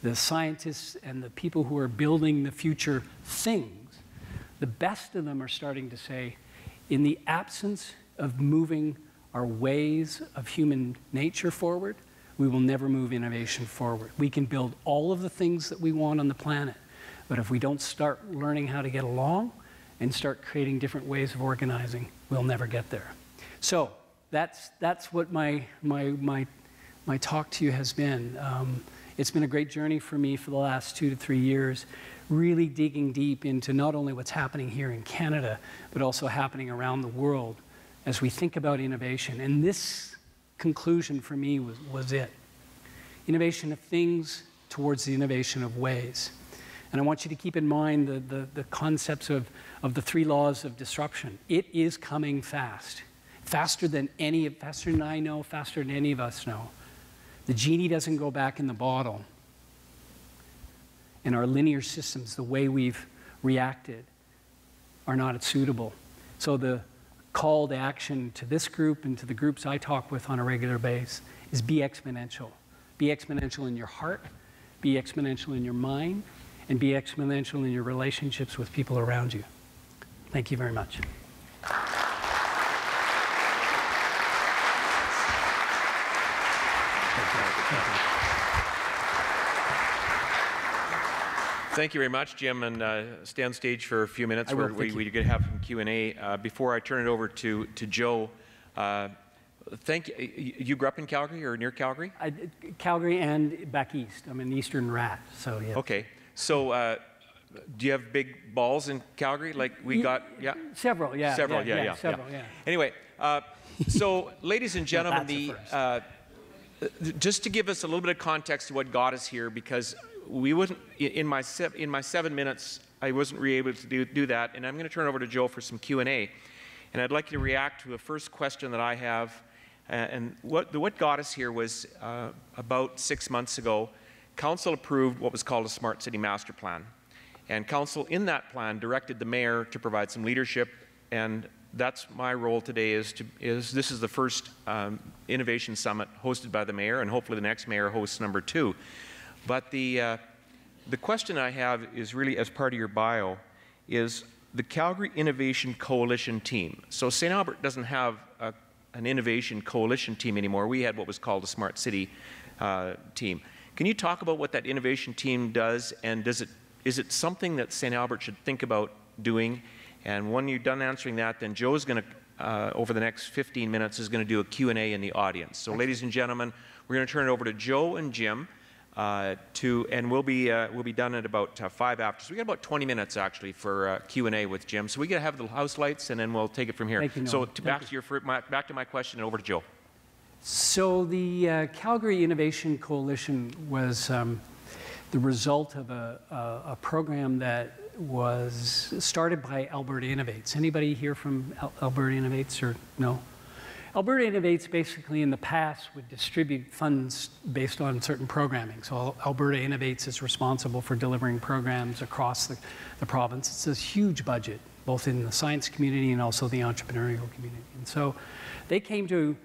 S5: the scientists, and the people who are building the future things, the best of them are starting to say, in the absence of moving our ways of human nature forward, we will never move innovation forward. We can build all of the things that we want on the planet, but if we don't start learning how to get along and start creating different ways of organizing, we'll never get there. So that's what my talk to you has been. It's been a great journey for me for the last 2 to 3 years, really digging deep into not only what's happening here in Canada, but also happening around the world as we think about innovation. And this conclusion for me was it. Innovation of things towards the innovation of ways. And I want you to keep in mind the concepts of the 3 laws of disruption. It is coming fast. Faster than I know, faster than any of us know. The genie doesn't go back in the bottle. And our linear systems, the way we've reacted, are not suitable. So the call to action to this group and to the groups I talk with on a regular basis is be exponential. Be exponential in your heart, be exponential in your mind, and be exponential in your relationships with people around you. Thank you very much.
S1: Thank you very much, Jim, and stay on stage for a few minutes where we could have some Q&A. Before I turn it over to Joe, thank you. You grew up in Calgary or near Calgary?
S5: Calgary and back east. I'm an eastern rat, so yeah.
S1: Okay. So do you have big balls in Calgary like we got? Yeah?
S5: Several, yeah.
S1: Several, yeah.
S5: Several, yeah.
S1: Anyway, so ladies and gentlemen, just to give us a little bit of context to what got us here, because we wouldn't, in my 7 minutes, I wasn't really able to do that, and I'm going to turn it over to Joe for some Q&A. And I'd like you to react to the first question that I have. And what got us here was about 6 months ago, Council approved what was called a Smart City Master Plan. And Council, in that plan, directed the Mayor to provide some leadership, and that's my role today. This is the first Innovation Summit hosted by the Mayor, and hopefully the next Mayor hosts number 2. But the question I have is really, as part of your bio, is the Calgary Innovation Coalition team. So St. Albert doesn't have an innovation coalition team anymore. We had what was called a Smart City team. Can you talk about what that innovation team does, and is it something that St. Albert should think about doing? And when you're done answering that, then Joe's going to, over the next 15 minutes, is going to do a Q&A in the audience. So ladies and gentlemen, we're going to turn it over to Joe and Jim, and we'll be done at about 5 after. So we got about 20 minutes actually for Q&A with Jim. So we got to have the house lights, and then we'll take it from here.
S5: Thank you,
S1: so back to my question, and over to Joe.
S5: So the Calgary Innovation Coalition was the result of a program that was started by Alberta Innovates. Anybody here from Alberta Innovates, or no? Alberta Innovates basically in the past would distribute funds based on certain programming. So Alberta Innovates is responsible for delivering programs across the province. It's a huge budget, both in the science community and also the entrepreneurial community. And so they came to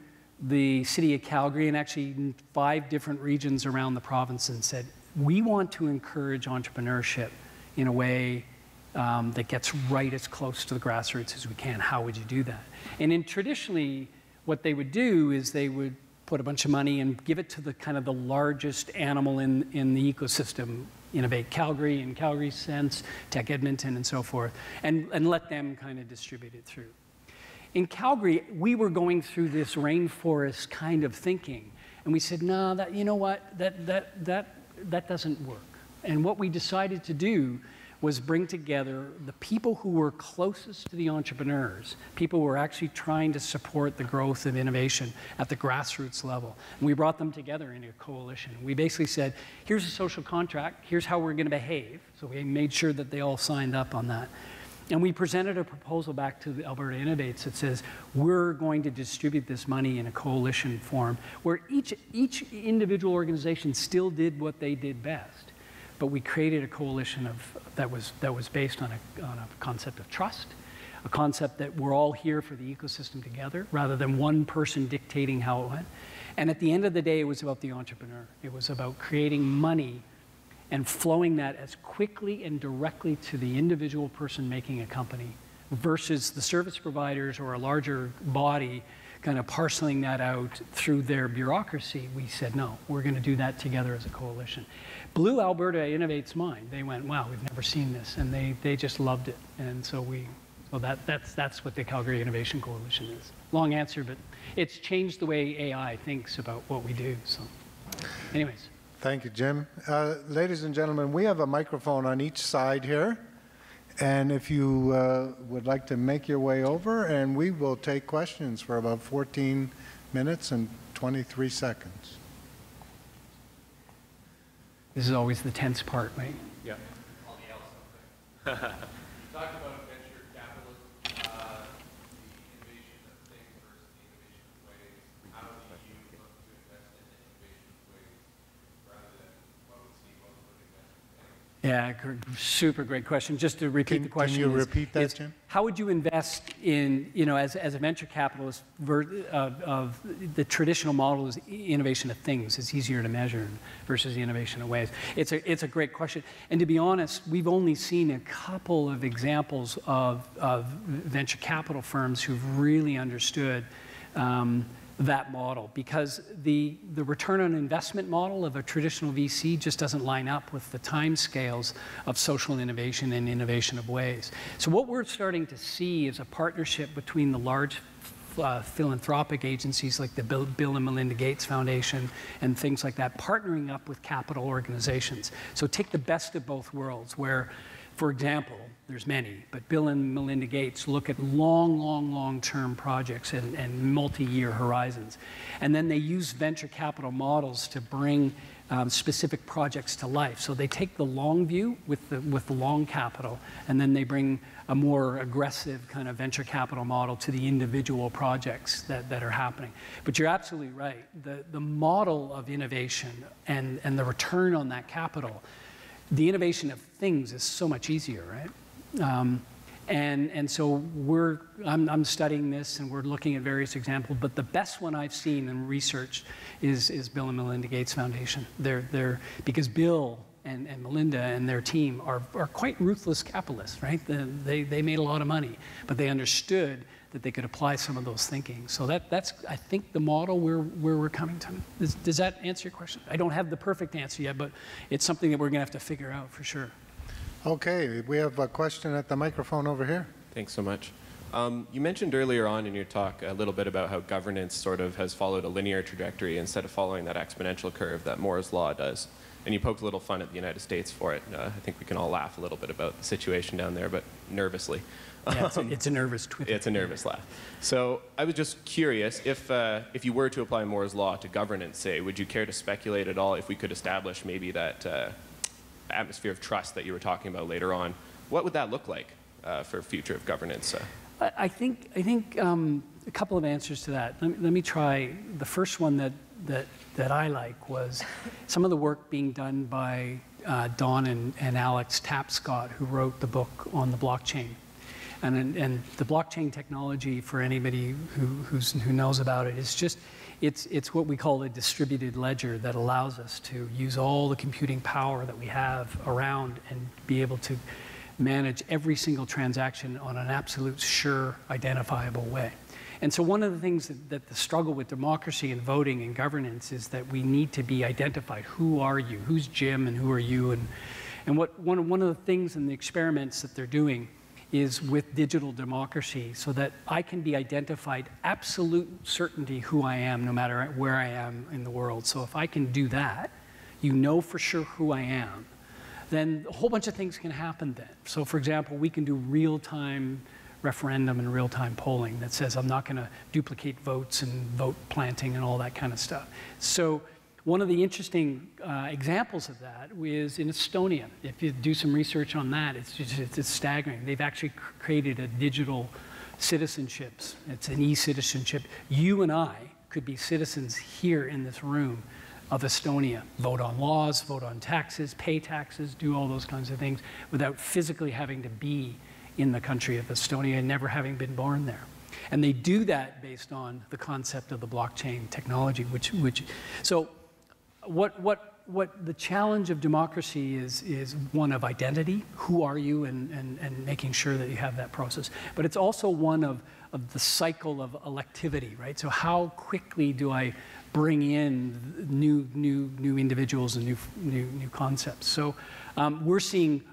S5: the city of Calgary and actually in 5 different regions around the province and said, we want to encourage entrepreneurship in a way that gets right as close to the grassroots as we can. How would you do that? And traditionally, what they would do is they would put a bunch of money and give it to the kind of the largest animal in the ecosystem, Innovate Calgary, in Calgary's sense, Tech Edmonton, and so forth, and let them kind of distribute it through. In Calgary, we were going through this rainforest kind of thinking, and we said, no, you know what, that doesn't work. And what we decided to do was bring together the people who were closest to the entrepreneurs, people who were actually trying to support the growth of innovation at the grassroots level. And we brought them together in a coalition. We basically said, here's a social contract, here's how we're going to behave. So we made sure that they all signed up on that. And we presented a proposal back to the Alberta Innovates that says, we're going to distribute this money in a coalition form where each individual organization still did what they did best. But we created a coalition that was based on a concept of trust, a concept that we're all here for the ecosystem together, rather than one person dictating how it went. And at the end of the day, it was about the entrepreneur. It was about creating money and flowing that as quickly and directly to the individual person making a company versus the service providers or a larger body kind of parceling that out through their bureaucracy. We said, no, we're going to do that together as a coalition. Blew Alberta Innovate's mind. They went, wow, we've never seen this, and they just loved it. And so that's what the Calgary Innovation Coalition is. Long answer, but it's changed the way AI thinks about what we do. So anyways.
S2: Thank you, Jim. Ladies and gentlemen, we have a microphone on each side here. And if you would like to make your way over, and we will take questions for about 14 minutes and 23 seconds.
S5: This is always the tense part, right?
S1: Yeah. On the outside. Talk about venture capitalism, the innovation of things versus the innovation of ways. How do you look to invest in the innovation of ways rather than what would seem most of investment things?
S5: Yeah, super great question. Just to repeat the question.
S2: Can you repeat that, Jim?
S5: How would you invest in, as a venture capitalist, of the traditional model is innovation of things. It's easier to measure versus the innovation of ways. It's a great question. And to be honest, we've only seen a couple of examples of venture capital firms who've really understood that model, because the return on investment model of a traditional VC just doesn't line up with the time scales of social innovation and innovation of ways. So what we're starting to see is a partnership between the large philanthropic agencies like the Bill and Melinda Gates Foundation and things like that, partnering up with capital organizations. So take the best of both worlds where, for example, there's many, but Bill and Melinda Gates look at long-term projects and multi-year horizons. And then they use venture capital models to bring specific projects to life. So they take the long view with the long capital, and then they bring a more aggressive kind of venture capital model to the individual projects that are happening. But you're absolutely right. The model of innovation and the return on that capital, the innovation of things is so much easier, right? And so I'm studying this, and we're looking at various examples, but the best one I've seen in research is Bill and Melinda Gates Foundation. Because Bill and Melinda and their team are quite ruthless capitalists, right? They made a lot of money, but they understood that they could apply some of those thinking. So that's, I think, the model where we're coming to. Does that answer your question? I don't have the perfect answer yet, but it's something that we're going to have to figure out for sure.
S2: Okay, we have a question at the microphone over here.
S4: Thanks so much. You mentioned earlier on in your talk a little bit about how governance sort of has followed a linear trajectory instead of following that exponential curve that Moore's law does. And you poked a little fun at the United States for it. I think we can all laugh a little bit about the situation down there, but nervously.
S5: Yeah, it's a nervous Twitter.
S4: It's a nervous laugh. So I was just curious, if you were to apply Moore's law to governance, say, would you care to speculate at all if we could establish maybe that atmosphere of trust that you were talking about later on? What would that look like for future of governance?
S5: I think a couple of answers to that. Let me try. The first one that I like was some of the work being done by Don and Alex Tapscott, who wrote the book on the blockchain. And the blockchain technology, for anybody who knows about it, is just it's what we call a distributed ledger that allows us to use all the computing power that we have around and be able to manage every single transaction on an absolute sure, identifiable way. And so one of the things that the struggle with democracy and voting and governance is that we need to be identified. Who are you? Who's Jim and who are you? And one of the things in the experiments that they're doing is with digital democracy, so that I can be identified, absolute certainty who I am, no matter where I am in the world. So if I can do that, you know for sure who I am, then a whole bunch of things can happen then. So for example, we can do real-time referendum and real-time polling that says I'm not going to duplicate votes and vote planting and all that kind of stuff. So one of the interesting examples of that is in Estonia. If you do some research on that, it's staggering. They've actually created a digital citizenships. It's an e-citizenship. You and I could be citizens here in this room of Estonia, vote on laws, vote on taxes, pay taxes, do all those kinds of things without physically having to be in the country of Estonia and never having been born there. And they do that based on the concept of the blockchain technology, so what the challenge of democracy is one of identity. Who are you, and making sure that you have that process. But it's also one of the cycle of electivity, right? So how quickly do I bring in new individuals and new concepts? So we're seeing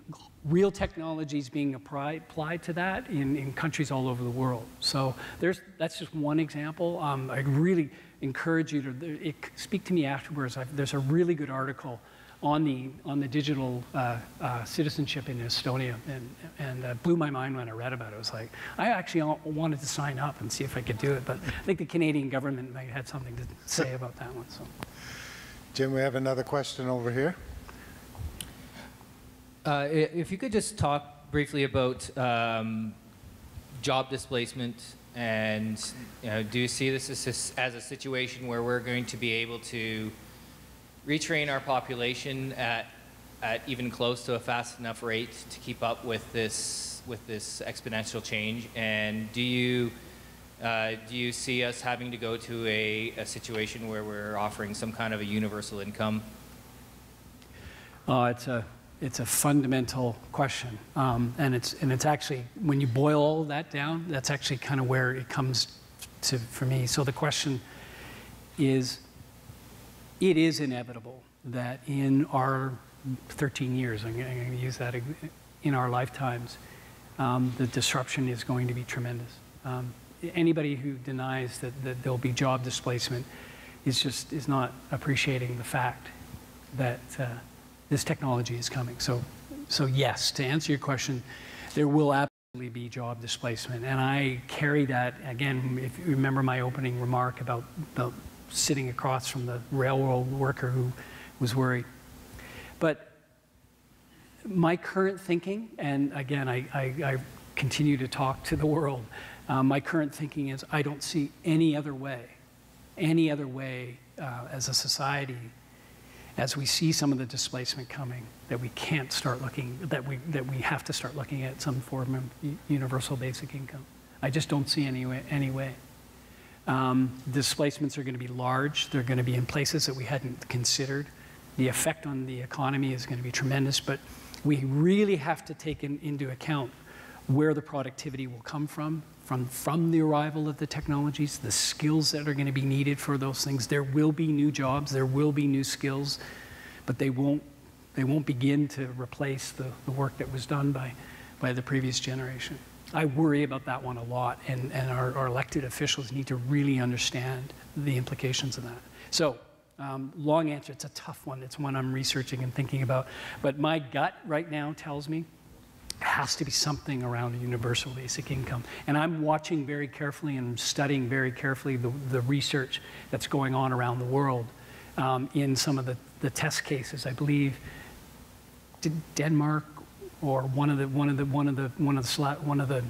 S5: real technologies being applied to that in countries all over the world. So that's just one example. I really encourage you to speak to me afterwards. There's a really good article on the digital citizenship in Estonia, and blew my mind when I read about it. It was like, I actually wanted to sign up and see if I could do it, but I think the Canadian government might have something to say about that one. So,
S2: Jim, we have another question over here.
S6: If you could just talk briefly about job displacement, and do you see this as a situation where we're going to be able to retrain our population at even close to a fast enough rate to keep up with this exponential change? And do you see us having to go to a situation where we're offering some kind of a universal income?
S5: It's a fundamental question, and it's actually, when you boil all that down, that's actually kind of where it comes to for me. So the question is, it is inevitable that in our 13 years, I'm going to use that, in our lifetimes, the disruption is going to be tremendous. Anybody who denies that there'll be job displacement is not appreciating the fact that this technology is coming. So yes, to answer your question, there will absolutely be job displacement. And I carry that, again, if you remember my opening remark about sitting across from the railroad worker who worried. But my current thinking, and again, I continue to talk to the world, my current thinking is I don't see any other way as a society, as we see some of the displacement coming, that we can't start looking, that we have to start looking at some form of universal basic income. I just don't see any way. Displacements are going to be large. They're going to be in places that we hadn't considered. The effect on the economy is going to be tremendous, but we really have to take into account where the productivity will come from the arrival of the technologies, the skills that are going to be needed for those things. There will be new jobs, there will be new skills, but they won't begin to replace the work that was done by the previous generation. I worry about that one a lot, and our elected officials need to really understand the implications of that. So, long answer, it's a tough one. It's one I'm researching and thinking about. But my gut right now tells me it has to be something around a universal basic income. And I'm watching very carefully and studying very carefully the research that's going on around the world in some of the test cases. I believe Denmark or one of the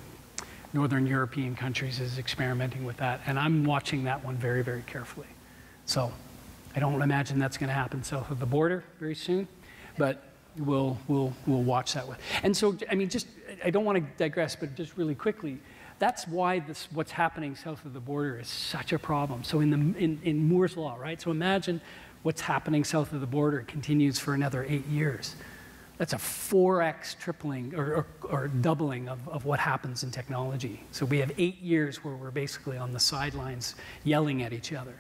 S5: Northern European countries is experimenting with that, and I'm watching that one very, very carefully. So I don't imagine that's going to happen south of the border very soon, but we'll watch that one. And so, I mean, I don't want to digress, but just really quickly, that's why what's happening south of the border is such a problem. So in Moore's Law, right? So imagine what's happening south of the border continues for another 8 years. That's a 4x tripling or doubling of what happens in technology. So we have 8 years where we're basically on the sidelines yelling at each other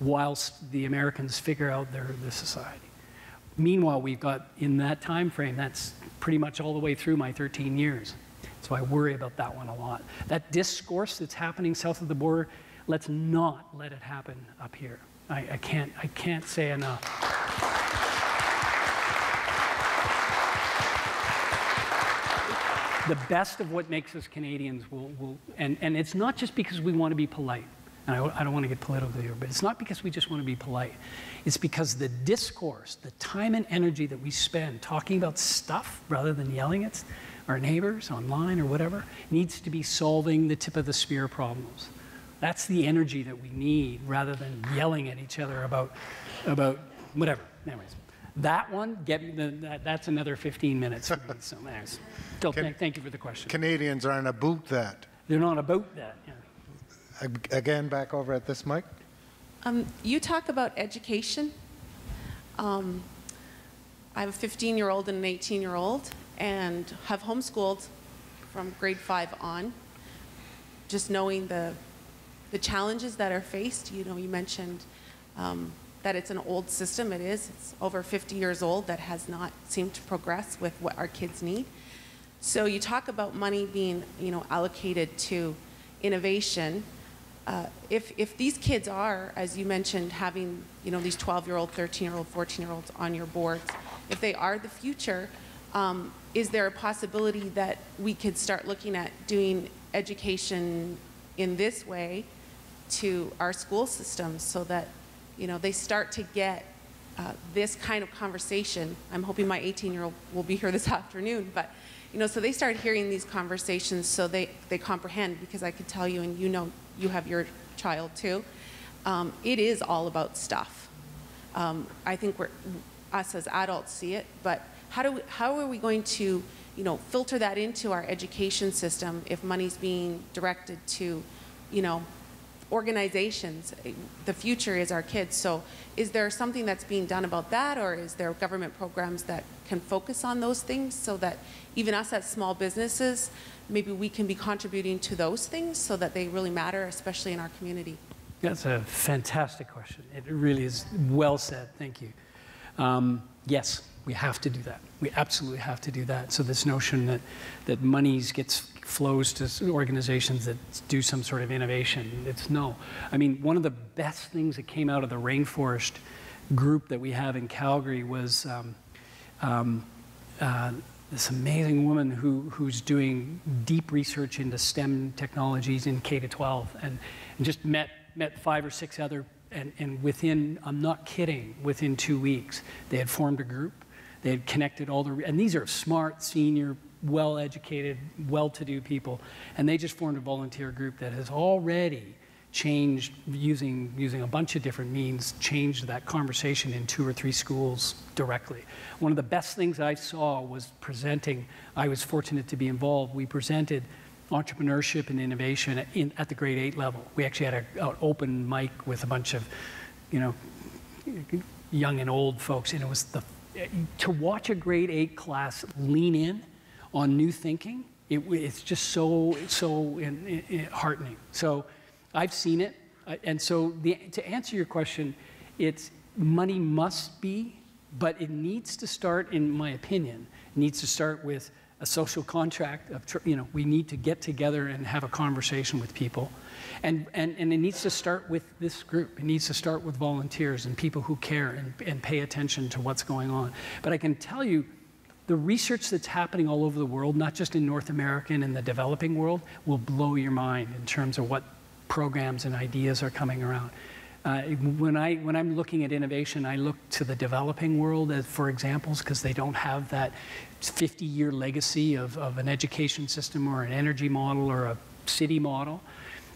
S5: whilst the Americans figure out their society. Meanwhile, we've got, in that time frame, that's pretty much all the way through my 13 years. So I worry about that one a lot. That discourse that's happening south of the border, let's not let it happen up here. I can't say enough. The best of what makes us Canadians and it's not just because we want to be polite. And I don't want to get political here, but it's not because we just want to be polite. It's because the discourse, the time and energy that we spend talking about stuff rather than yelling at our neighbors online or whatever, needs to be solving the tip of the spear problems. That's the energy that we need rather than yelling at each other about whatever. Anyways, that one, that's another 15 minutes for me. So thanks. Still, thank you for the question.
S2: Canadians aren't about that.
S5: They're not about that. Yeah.
S2: Again, back over at this mic.
S7: You talk about education. I have a 15-year-old and an 18-year-old and have homeschooled from grade 5 on. Just knowing the challenges that are faced. You know, you mentioned that it's an old system. It is. It's over 50 years old that has not seemed to progress with what our kids need. So you talk about money being, allocated to innovation. If these kids are, as you mentioned, having, these 12-year-old, 13-year-old, 14-year-olds on your boards, if they are the future, is there a possibility that we could start looking at doing education in this way to our school systems so that, they start to get this kind of conversation? I'm hoping my 18-year-old will be here this afternoon, but so they start hearing these conversations so they comprehend, because I could tell you, and you have your child too, it is all about stuff. I think us as adults see it, but how are we going to filter that into our education system if money's being directed to organizations? The future is our kids. So is there something that's being done about that, or is there government programs that can focus on those things so that even us as small businesses, maybe we can be contributing to those things so that they really matter, especially in our community?
S5: That's a fantastic question. It really is well said. Thank you. Yes, we have to do that. We absolutely have to do that. So this notion that money flows to organizations that do some sort of innovation, it's no. I mean, one of the best things that came out of the Rainforest group that we have in Calgary was this amazing woman who's doing deep research into STEM technologies in K-12 and just met 5 or 6 other And within, I'm not kidding, within 2 weeks, they had formed a group. They had connected all the, and these are smart, senior, well-educated, well-to-do people. And they just formed a volunteer group that has already changed, using a bunch of different means, changed that conversation in 2 or 3 schools directly. One of the best things I saw was presenting, I was fortunate to be involved, we presented entrepreneurship and innovation at the grade 8 level. We actually had an open mic with a bunch of, young and old folks, and it was to watch a grade 8 class lean in on new thinking, it's just so heartening. So I've seen it, and so to answer your question, it's money must be, but it needs to start, in my opinion, needs to start with a social contract of, we need to get together and have a conversation with people. And it needs to start with this group. It needs to start with volunteers and people who care and pay attention to what's going on. But I can tell you, the research that's happening all over the world, not just in North America and in the developing world, will blow your mind in terms of what programs and ideas are coming around. When I'm looking at innovation, I look to the developing world for examples, because they don't have that 50-year legacy of an education system or an energy model or a city model.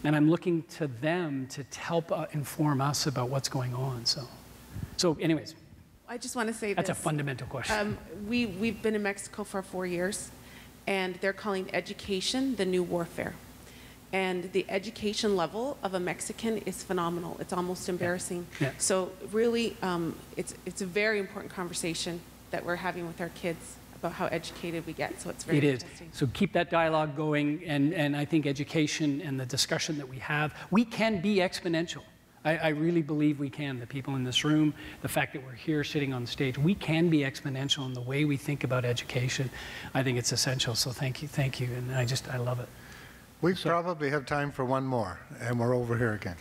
S5: And I'm looking to them to help inform us about what's going on. So anyways.
S7: I just want to say
S5: that's a fundamental question.
S7: We've been in Mexico for 4 years, and they're calling education the new warfare. And the education level of a Mexican is phenomenal. It's almost embarrassing.
S5: Yeah.
S7: So really, it's a very important conversation that we're having with our kids about how educated we get. So it's very interesting.
S5: So keep that dialogue going, and I think education and the discussion that we have, we can be exponential. I really believe we can. The people in this room, the fact that we're here sitting on the stage, we can be exponential in the way we think about education. I think it's essential. So thank you, and I love it.
S2: We probably have time for one more, and we're over here again.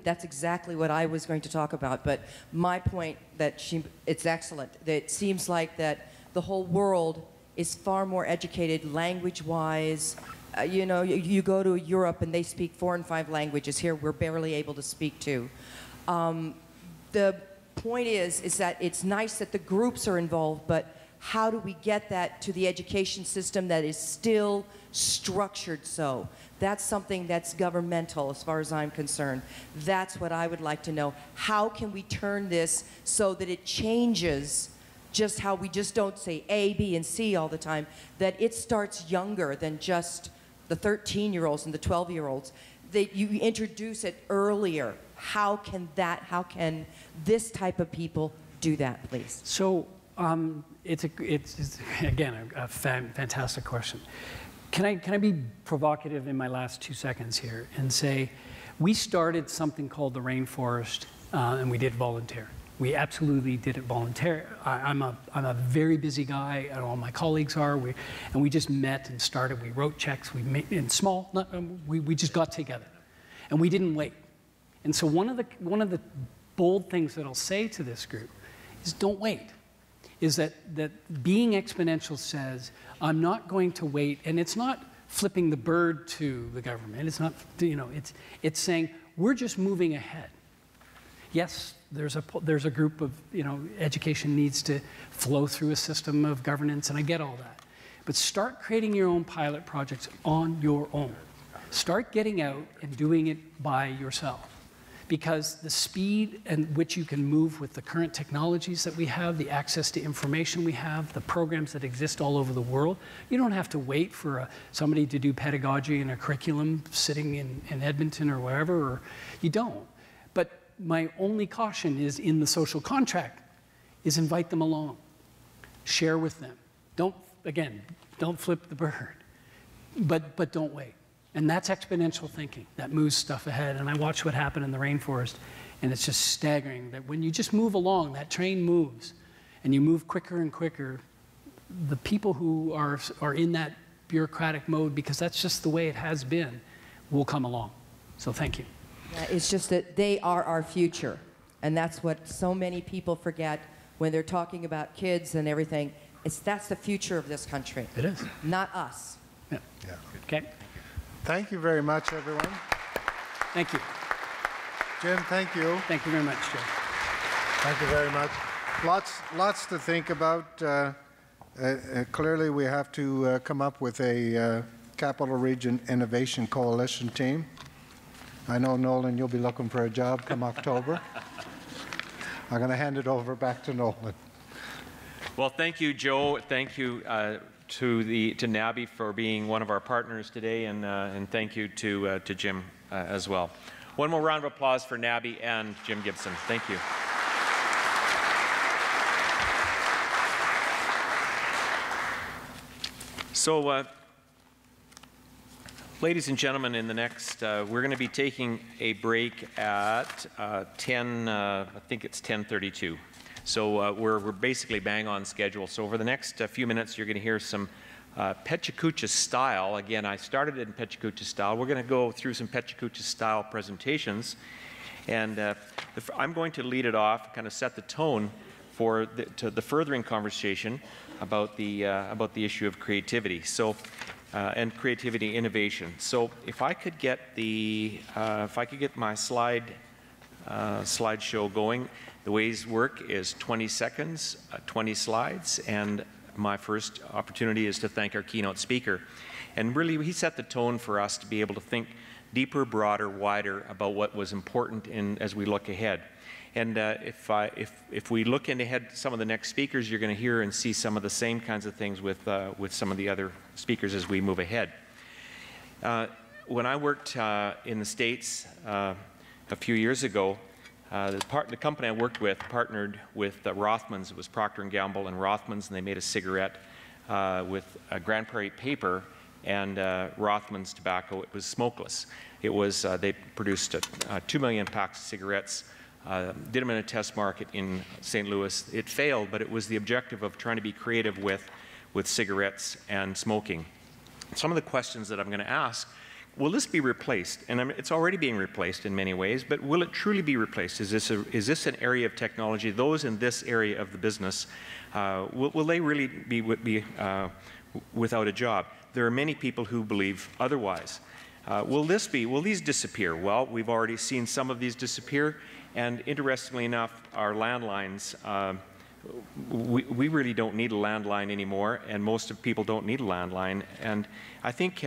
S8: That's exactly what I was going to talk about, but my point it's excellent. It seems like that the whole world is far more educated language-wise. You go to Europe and they speak 4 and 5 languages. Here we're barely able to speak 2. The point is that it's nice that the groups are involved, but how do we get that to the education system that is still structured so? That's something that's governmental as far as I'm concerned. That's what I would like to know. How can we turn this so that it changes just how we just don't say A, B, and C all the time, that it starts younger than just the 13-year-olds and the 12-year-olds, that you introduce it earlier. How can this type of people do that, please?
S5: So it's again a fantastic question. Can I be provocative in my last 2 seconds here and say, we started something called the Rainforest, and we did volunteer. We absolutely did it volunteer. I'm a very busy guy, and all my colleagues are. And we just met and started. We wrote checks. We made in small. We just got together, and we didn't wait. And so one of the bold things that I'll say to this group is, don't wait. Is that being exponential says, I'm not going to wait, and it's not flipping the bird to the government. It's not, it's saying, we're just moving ahead. Yes, there's a group of, education needs to flow through a system of governance, and I get all that. But start creating your own pilot projects on your own. Start getting out and doing it by yourself. Because the speed at which you can move with the current technologies that we have, the access to information we have, the programs that exist all over the world, you don't have to wait for somebody to do pedagogy and a curriculum sitting in Edmonton or wherever, or you don't. But my only caution is in the social contract is invite them along. Share with them. Don't flip the bird, but don't wait. And that's exponential thinking. That moves stuff ahead. And I watch what happened in the rainforest, and it's just staggering that when you just move along, that train moves, and you move quicker and quicker, the people who are in that bureaucratic mode, because that's just the way it has been, will come along. So thank you.
S8: Yeah, it's just that they are our future. And that's what so many people forget when they're talking about kids and everything. That's the future of this country.
S5: It is.
S8: Not us.
S5: Yeah. Okay.
S2: Thank you very much, everyone.
S5: Thank you.
S2: Jim, thank you.
S5: Thank you very much, Joe.
S2: Thank you very much. Lots to think about. Clearly, we have to come up with a Capital Region Innovation Coalition team. I know, Nolan, you'll be looking for a job come October. I'm going to hand it over back to Nolan.
S1: Well, thank you, Joe. Thank you to NABI for being one of our partners today, and thank you to Jim as well. One more round of applause for NABI and Jim Gibson. Thank you. So, ladies and gentlemen, in the next, we're going to be taking a break at 10, I think it's 10:32. So we're basically bang on schedule. So over the next few minutes, you're going to hear some Pechakucha style. Again, I started in Pechakucha style. We're going to go through some Pechakucha style presentations. And I'm going to lead it off, kind of set the tone for the furthering conversation about the issue of creativity. So, and creativity innovation. So, if I could get my slideshow going, the ways work is 20 seconds, 20 slides, and my first opportunity is to thank our keynote speaker. And really, he set the tone for us to be able to think deeper, broader, wider about what was important as we look ahead. And if we look ahead some of the next speakers, you're going to hear and see some of the same kinds of things with some of the other speakers as we move ahead. When I worked in the States a few years ago, the company I worked with partnered with Rothmans. It was Procter & Gamble and Rothmans, and they made a cigarette with Grand Prairie paper and Rothmans tobacco. It was smokeless. It was they produced 2 million packs of cigarettes. Did them in a test market in St. Louis. It failed, but it was the objective of trying to be creative with cigarettes and smoking. Some of the questions that I'm going to ask, will this be replaced? And it's already being replaced in many ways, but will it truly be replaced? Is this an area of technology? Those in this area of the business, will they really be without a job? There are many people who believe otherwise. Will these disappear? Well, we've already seen some of these disappear. And interestingly enough, our landlines, we really don't need a landline anymore, and most of people don't need a landline. And I think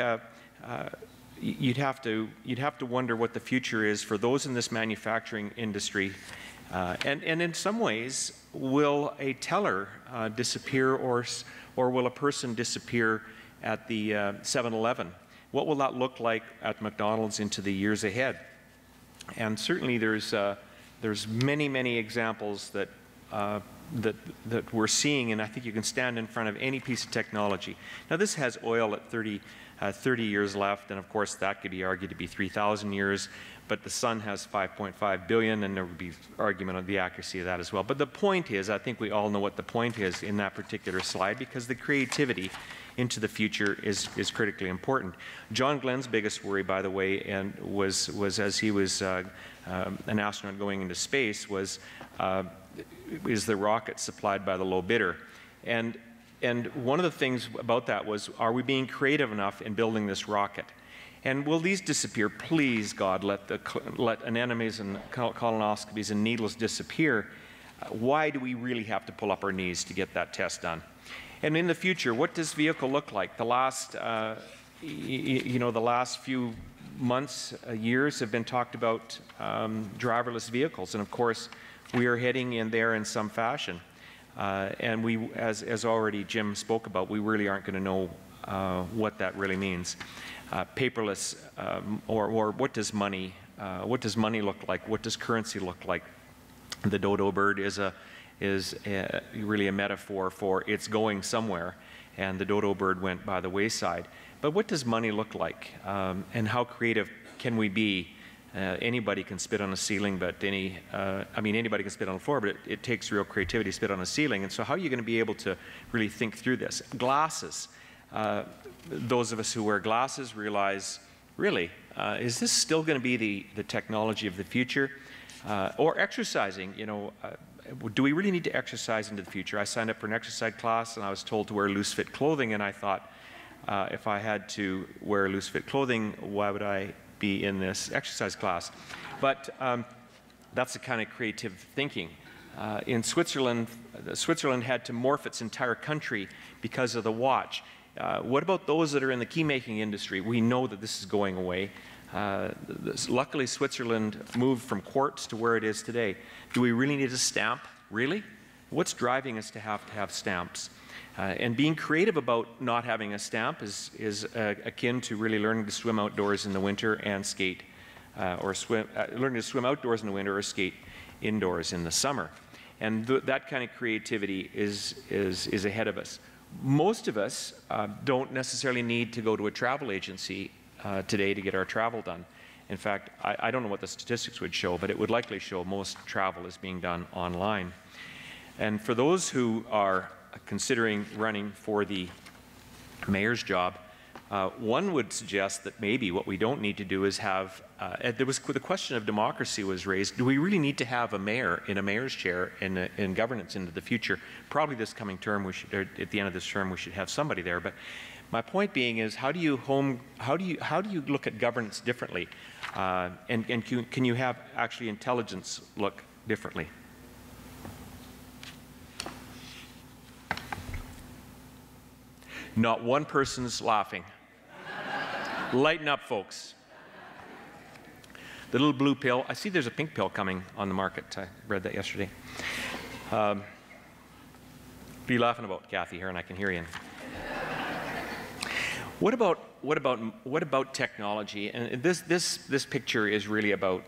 S1: you'd have to wonder what the future is for those in this manufacturing industry. And in some ways, will a teller disappear, or will a person disappear at the 7-Eleven? What will that look like at McDonald's into the years ahead? And certainly there's many examples that we're seeing, and I think you can stand in front of any piece of technology. Now, this has oil at 30 years left, and of course that could be argued to be 3,000 years, but the sun has 5.5 billion, and there would be argument on the accuracy of that as well. But the point is, I think we all know what the point is in that particular slide, because the creativity into the future is critically important. John Glenn's biggest worry, by the way, and was as he was an astronaut going into space, is the rocket supplied by the low bidder. And one of the things about that was, are we being creative enough in building this rocket? And will these disappear? Please, God, let anemones and colonoscopies and needles disappear. Why do we really have to pull up our knees to get that test done? And in the future, what does vehicle look like? The last few months, years have been talked about driverless vehicles, and of course, we are heading in there in some fashion. And we, as already Jim spoke about, we really aren't going to know what that really means. Paperless, or what does money look like? What does currency look like? The dodo bird is really a metaphor for it's going somewhere, and the dodo bird went by the wayside. But what does money look like, and how creative can we be? Anybody can spit on a ceiling, but anybody can spit on the floor, but it takes real creativity to spit on a ceiling. And so how are you going to be able to really think through this? Glasses. Those of us who wear glasses realize, really, is this still going to be the technology of the future? Or exercising, do we really need to exercise into the future? I signed up for an exercise class, and I was told to wear loose-fit clothing, and I thought, if I had to wear loose-fit clothing, why would I be in this exercise class? But That's the kind of creative thinking. In Switzerland, Switzerland had to morph its entire country because of the watch. What about those that are in the key-making industry? We know that this is going away. Luckily, Switzerland moved from quartz to where it is today. Do we really need a stamp? Really? What's driving us to have stamps? And being creative about not having a stamp is akin to really learning to swim outdoors in the winter and skate, learning to swim outdoors in the winter or skate indoors in the summer. And that kind of creativity is ahead of us. Most of us don't necessarily need to go to a travel agency today to get our travel done. In fact, I don't know what the statistics would show, but it would likely show most travel is being done online. And for those who are considering running for the mayor's job, one would suggest that maybe what we don't need to do is have, the question of democracy was raised, do we really need to have a mayor in a mayor's chair in governance into the future? Probably this coming term, or at the end of this term, we should have somebody there. But my point being is, how do you look at governance differently? And can you have actually intelligence look differently? Not one person's laughing. Lighten up, folks. The little blue pill. I see there's a pink pill coming on the market. I read that yesterday. What are you laughing about, Kathy? Here, and I can hear you. What about technology? And this picture is really about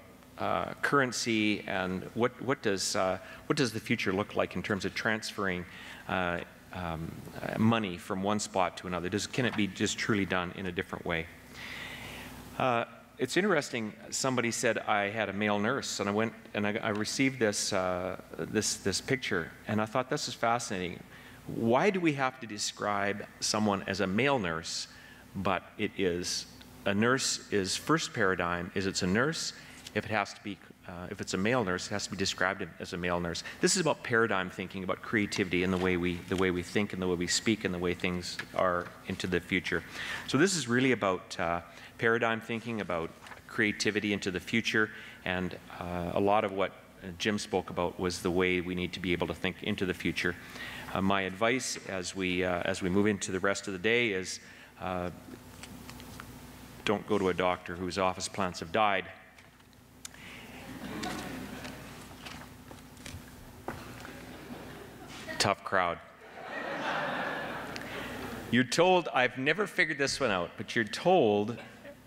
S1: currency and what does the future look like in terms of transferring money from one spot to another? Can it be just truly done in a different way? It's interesting. Somebody said I had a male nurse, and I went and I received this picture, and I thought this is fascinating. Why do we have to describe someone as a male nurse? But it is a nurse is first paradigm is it's a nurse. If it has to be, if it's a male nurse, it has to be described as a male nurse. This is about paradigm thinking, about creativity and the way we think and the way we speak and the way things are into the future. So this is really about paradigm thinking, about creativity into the future, and a lot of what Jim spoke about was the way we need to be able to think into the future. My advice as we move into the rest of the day is don't go to a doctor whose office plants have died. Tough crowd. You're told, I've never figured this one out, but you're told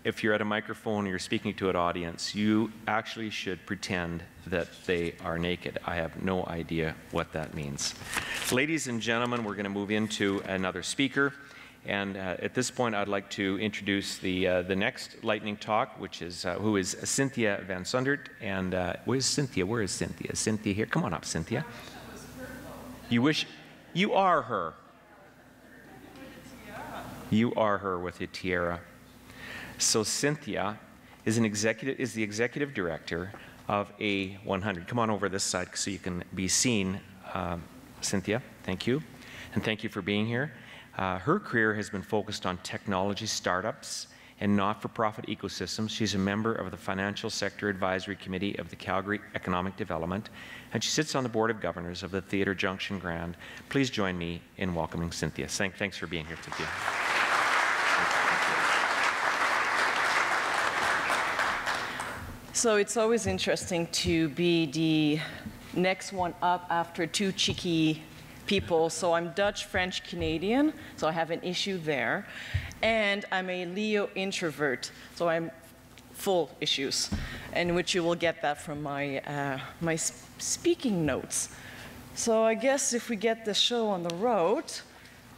S1: if you're at a microphone or you're speaking to an audience, you actually should pretend that they are naked. I have no idea what that means. Ladies and gentlemen, we're going to move into another speaker. And at this point, I'd like to introduce the next lightning talk, which is who is Cynthia Van Sundert. And where's Cynthia? Where is Cynthia? Cynthia here. Come on up, Cynthia. You wish you are her. You are her with a tiara. So Cynthia is the executive director of A100. Come on over this side so you can be seen, Cynthia. Thank you, and thank you for being here. Her career has been focused on technology startups and not-for-profit ecosystems. She's a member of the Financial Sector Advisory Committee of the Calgary Economic Development, and she sits on the Board of Governors of the Theatre Junction Grand. Please join me in welcoming Cynthia. Thanks for being here, Cynthia.
S9: So it's always interesting to be the next one up after two cheeky people. So I'm Dutch, French, Canadian, so I have an issue there. And I'm a Leo introvert, so I'm full issues, in which you will get that from my, my speaking notes. So I guess if we get the show on the road,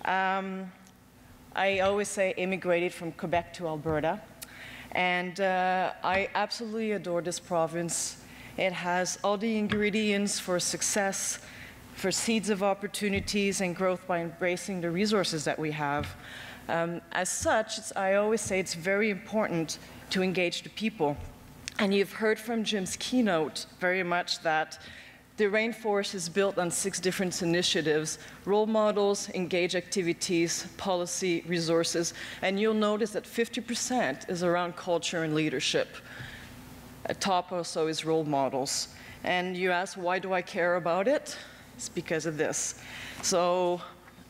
S9: I always say immigrated from Quebec to Alberta. And I absolutely adore this province. It has all the ingredients for success, for seeds of opportunities and growth by embracing the resources that we have. As such, I always say it's very important to engage the people. And you've heard from Jim's keynote very much that the Rainforest is built on 6 different initiatives: role models, engage activities, policy, resources. And you'll notice that 50% is around culture and leadership. Top also is role models. And you ask, why do I care about it? It's because of this. So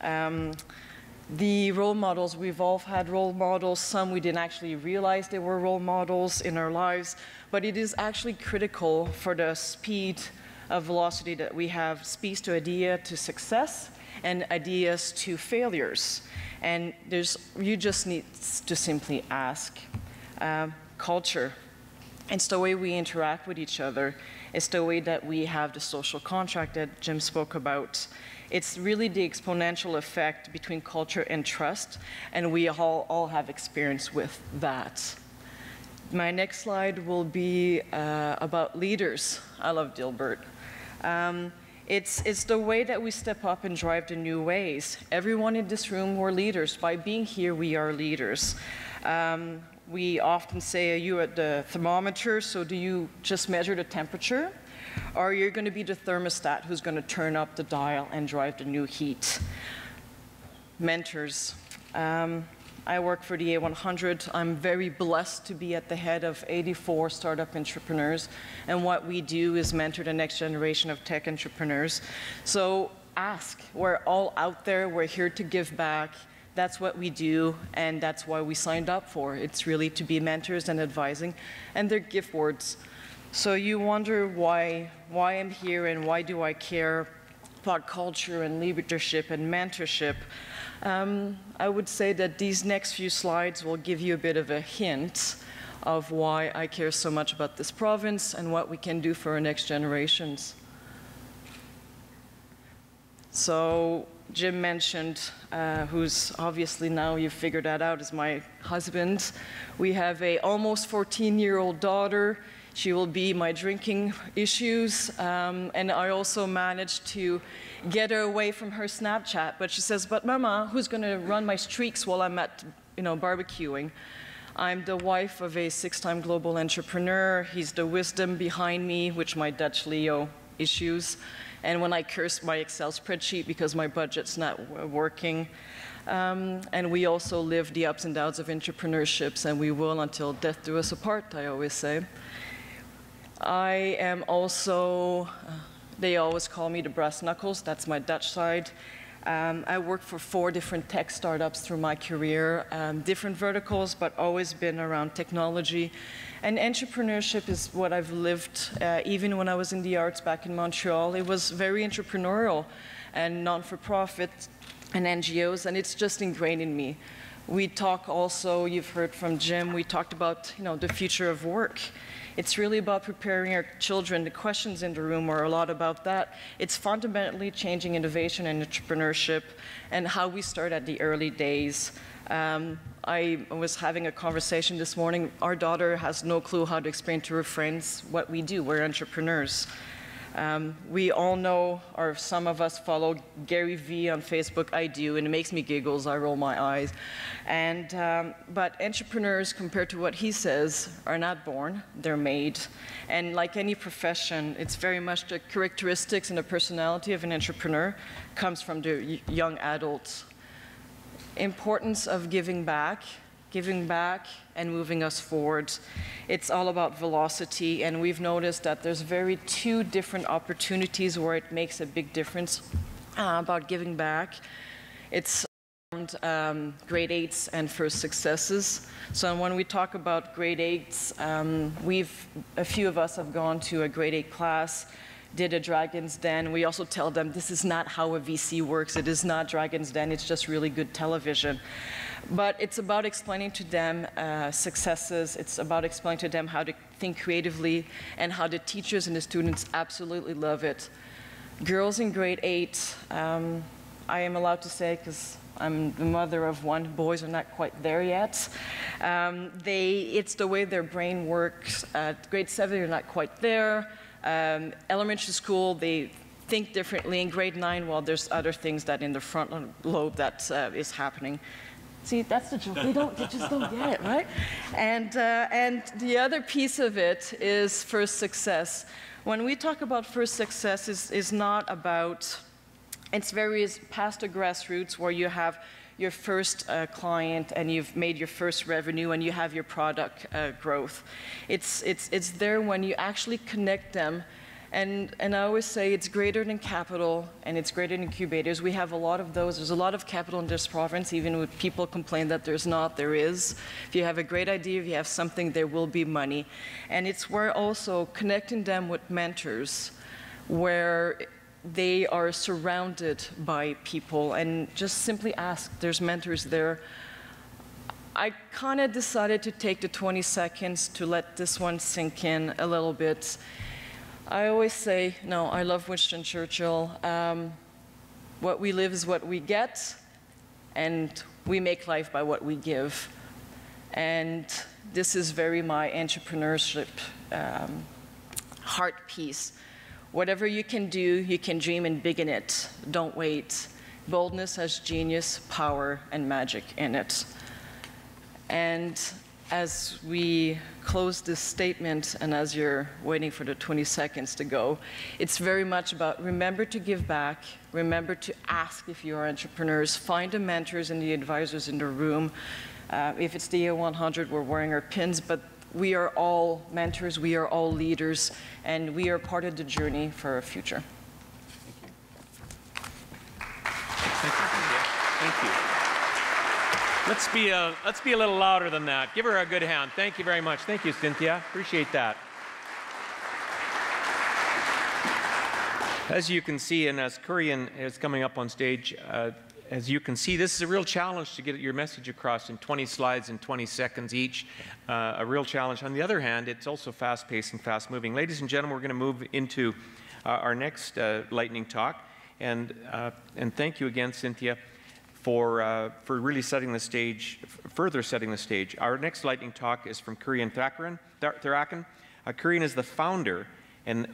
S9: the role models, we've all had role models. Some we didn't actually realize they were role models in our lives, but it is actually critical for the speed of velocity that we have, speeds to idea to success and ideas to failures. And you just need to simply ask. Culture. It's the way we interact with each other. It's the way that we have the social contract that Jim spoke about. It's really the exponential effect between culture and trust, and we all have experience with that. My next slide will be about leaders. I love Dilbert. It's the way that we step up and drive the new ways. Everyone in this room, we're leaders. By being here, we are leaders. We often say, are you at the thermometer, so do you just measure the temperature? Or you're going to be the thermostat who's going to turn up the dial and drive the new heat. Mentors. I work for the A100. I'm very blessed to be at the head of 84 startup entrepreneurs. And what we do is mentor the next generation of tech entrepreneurs. So ask. We're all out there. We're here to give back. That's what we do, and that's why we signed up for. It's really to be mentors and advising, and they're gift words. So you wonder why I'm here and why do I care about culture and leadership and mentorship. I would say that these next few slides will give you a bit of a hint of why I care so much about this province and what we can do for our next generations. So Jim mentioned, who's obviously now you've figured that out, is my husband. We have a almost 14-year-old daughter. She will be my drinking issues. And I also managed to get her away from her Snapchat. But she says, but Mama, who's going to run my streaks while I'm at barbecuing? I'm the wife of a 6-time global entrepreneur. He's the wisdom behind me, which my Dutch Leo issues. And when I curse my Excel spreadsheet because my budget's not working. And we also live the ups and downs of entrepreneurships, and we will until death do us apart, I always say. I am also, they always call me the brass knuckles, that's my Dutch side. I worked for 4 different tech startups through my career, different verticals, but always been around technology. And entrepreneurship is what I've lived, even when I was in the arts back in Montreal. It was very entrepreneurial and non-for-profit and NGOs, and it's just ingrained in me. We talk also, you've heard from Jim, we talked about the future of work. It's really about preparing our children. The questions in the room are a lot about that. It's fundamentally changing innovation and entrepreneurship and how we start at the early days. I was having a conversation this morning. Our daughter has no clue how to explain to her friends what we do. We're entrepreneurs. We all know, or some of us follow Gary Vee on Facebook. I do, and it makes me giggles. I roll my eyes. But entrepreneurs, compared to what he says, are not born. They're made. And like any profession, it's very much the characteristics and the personality of an entrepreneur comes from the young adults. Importance of giving back and moving us forward. It's all about velocity, and we've noticed that there's 2 different opportunities where it makes a big difference about giving back. It's around grade 8s and first successes. So when we talk about grade 8s, a few of us have gone to a grade 8 class, did a Dragon's Den. We also tell them this is not how a VC works. It is not Dragon's Den. It's just really good television. But it's about explaining to them successes. It's about explaining to them how to think creatively and how the teachers and the students absolutely love it. Girls in grade 8, I am allowed to say, because I'm the mother of one, boys are not quite there yet. It's the way their brain works. At grade 7, they're not quite there. Elementary school, they think differently. In grade 9, well, there's other things that in the front lobe that is happening. See, that's the joke. They just don't get it, right? And the other piece of it is first success. When we talk about first success, is not about, it's very past the grassroots where you have your first client and you've made your first revenue and you have your product growth. It's there when you actually connect them And I always say it's greater than capital and it's greater than incubators. We have a lot of those. There's a lot of capital in this province, even when people complain that there's not, there is. If you have a great idea, if you have something, there will be money. And it's where also connecting them with mentors, where they are surrounded by people, and just simply ask, there's mentors there. I kind of decided to take the 20 seconds to let this one sink in a little bit. I always say, no, I love Winston Churchill. What we live is what we get, and we make life by what we give. And this is very my entrepreneurship heart piece. Whatever you can do, you can dream and big in it. Don't wait. Boldness has genius, power, and magic in it. And as we close this statement, and as you're waiting for the 20 seconds to go, it's very much about remember to give back, remember to ask if you are entrepreneurs, find the mentors and the advisors in the room. If it's the year 100, we're wearing our pins, but we are all mentors, we are all leaders, and we are part of the journey for our future.
S1: Thank you. Thank you. Let's be a little louder than that. Give her a good hand. Thank you very much. Thank you, Cynthia. Appreciate that. As you can see, and as Kurian is coming up on stage, as you can see, this is a real challenge to get your message across in 20 slides in 20 seconds each. A real challenge. On the other hand, it's also fast-paced and fast-moving. Ladies and gentlemen, we're going to move into our next lightning talk. And thank you again, Cynthia, for really setting the stage, further setting the stage. Our next lightning talk is from Kurian Tharakan. Kurian is the founder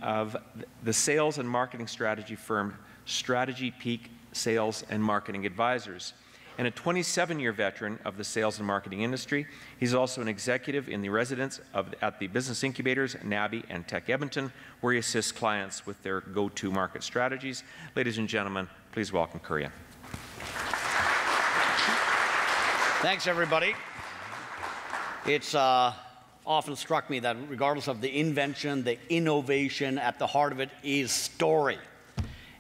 S1: of the sales and marketing strategy firm Strategy Peak Sales and Marketing Advisors, and a 27-year veteran of the sales and marketing industry. He's also an executive in the residence at the business incubators, NABI and Tech Edmonton, where he assists clients with their go-to market strategies. Ladies and gentlemen, please welcome Kurian.
S10: Thanks, everybody. It's often struck me that regardless of the invention, the innovation, at the heart of it is story.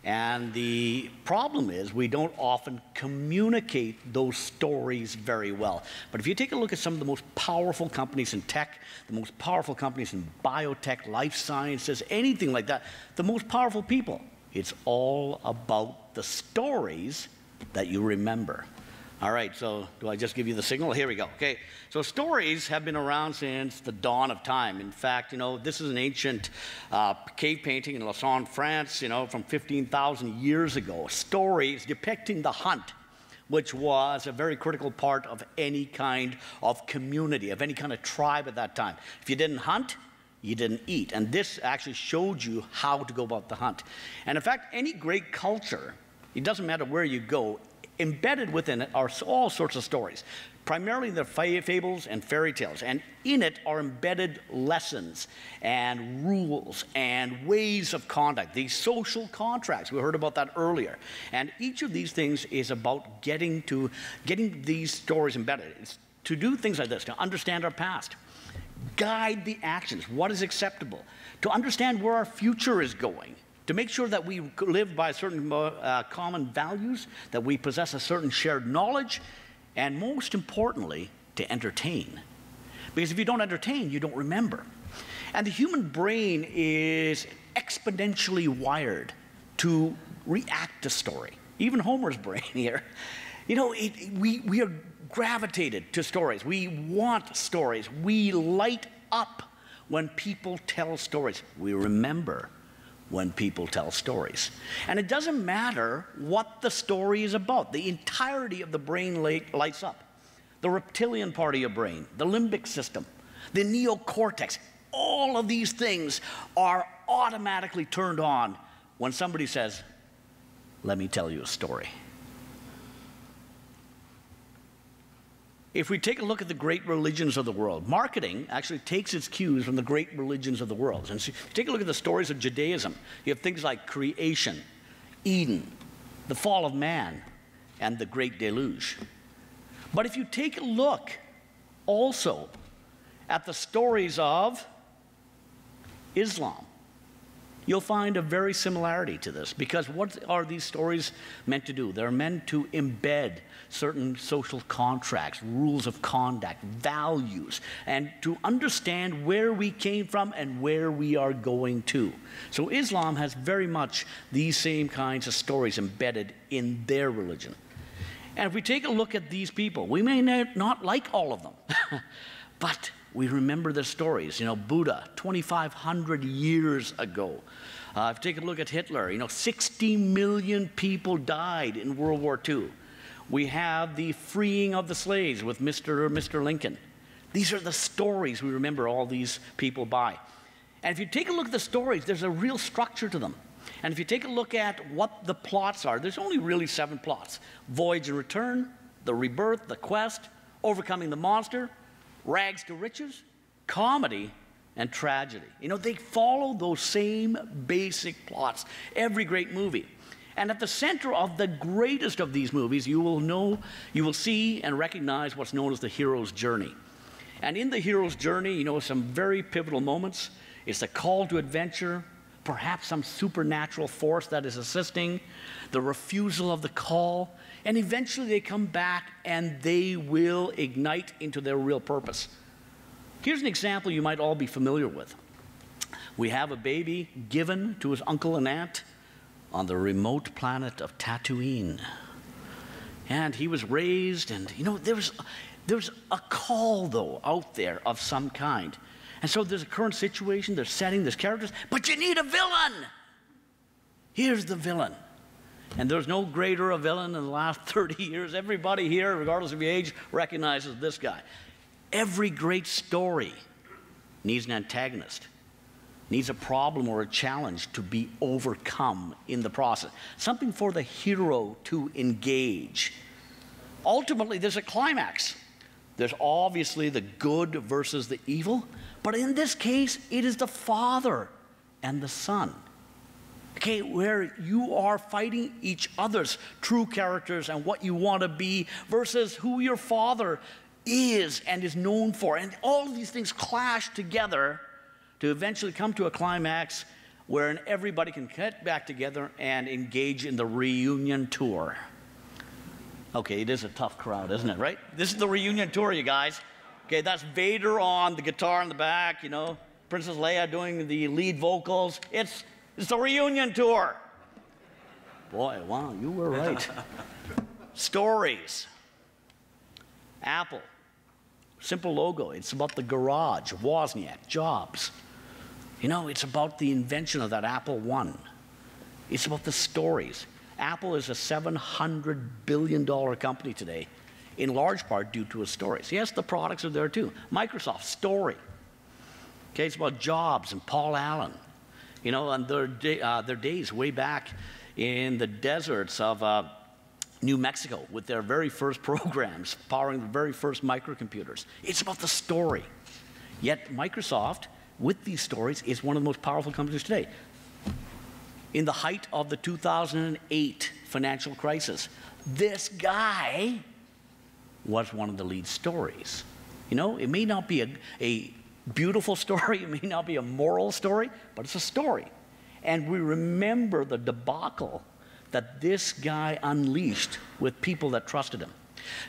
S10: And the problem is we don't often communicate those stories very well. But if you take a look at some of the most powerful companies in tech, the most powerful companies in biotech, life sciences, anything like that, the most powerful people, it's all about the stories that you remember. All right, so do I just give you the signal? Here we go. Okay, so stories have been around since the dawn of time. In fact, you know, this is an ancient cave painting in Lausanne, France, you know, from 15,000 years ago. Stories depicting the hunt, which was a very critical part of any kind of community, of any kind of tribe at that time. If you didn't hunt, you didn't eat. And this actually showed you how to go about the hunt. And in fact, any great culture, it doesn't matter where you go, embedded within it are all sorts of stories, primarily the fables and fairy tales. And in it are embedded lessons and rules and ways of conduct, these social contracts. We heard about that earlier. And each of these things is about getting these stories embedded. It's to do things like this, to understand our past, guide the actions, what is acceptable, to understand where our future is going, to make sure that we live by certain common values, that we possess a certain shared knowledge, and most importantly, to entertain. Because if you don't entertain, you don't remember. And the human brain is exponentially wired to react to story. Even Homer's brain here. You know, we are gravitated to stories. We want stories. We light up when people tell stories. We remember when people tell stories. And it doesn't matter what the story is about. The entirety of the brain lights up. The reptilian part of your brain, the limbic system, the neocortex, all of these things are automatically turned on when somebody says, "Let me tell you a story." If we take a look at the great religions of the world, marketing actually takes its cues from the great religions of the world. And so if you take a look at the stories of Judaism, you have things like creation, Eden, the fall of man, and the great deluge. But if you take a look also at the stories of Islam, you'll find a very similarity to this, because what are these stories meant to do? They're meant to embed certain social contracts, rules of conduct, values, and to understand where we came from and where we are going to. So Islam has very much these same kinds of stories embedded in their religion. And if we take a look at these people, we may not like all of them, but we remember their stories. You know, Buddha, 2,500 years ago. If you take a look at Hitler, you know, 60 million people died in World War II. We have the freeing of the slaves with Mr. Lincoln. These are the stories we remember all these people by. And if you take a look at the stories, there's a real structure to them. And if you take a look at what the plots are, there's only really 7 plots. Voyage and return, the rebirth, the quest, overcoming the monster, rags to riches, comedy, and tragedy. You know, they follow those same basic plots, every great movie. And at the center of the greatest of these movies, you will see and recognize what's known as the hero's journey. And in the hero's journey, you know, some very pivotal moments. It's the call to adventure, perhaps some supernatural force that is assisting, the refusal of the call, and eventually they come back and they will ignite into their real purpose. Here's an example you might all be familiar with. We have a baby given to his uncle and aunt on the remote planet of Tatooine. And he was raised, and you know, there's a call though out there of some kind. And so there's a current situation, there's setting, there's characters, but you need a villain. Here's the villain. And there's no greater a villain in the last 30 years. Everybody here, regardless of your age, recognizes this guy. Every great story needs an antagonist, needs a problem or a challenge to be overcome in the process, something for the hero to engage. Ultimately, there's a climax. There's obviously the good versus the evil, but in this case, it is the father and the son. Okay, where you are fighting each other's true characters and what you want to be versus who your father is and is known for. And all of these things clash together to eventually come to a climax wherein everybody can get back together and engage in the reunion tour. Okay, it is a tough crowd, isn't it, right? This is the reunion tour, you guys. Okay, that's Vader on the guitar in the back, you know, Princess Leia doing the lead vocals. It's the reunion tour. Boy, wow, you were right. Stories. Apple. Simple logo. It's about the garage, Wozniak, Jobs. You know, it's about the invention of that Apple I. It's about the stories. Apple is a $700 billion company today, in large part due to its stories. Yes, the products are there too. Microsoft, story. Okay, it's about Jobs and Paul Allen. You know, and their days way back in the deserts of New Mexico with their very first programs, powering the very first microcomputers. It's about the story. Yet Microsoft, with these stories, is one of the most powerful companies today. In the height of the 2008 financial crisis, this guy was one of the lead stories. You know, it may not be a beautiful story, it may not be a moral story, but it's a story. And we remember the debacle that this guy unleashed with people that trusted him.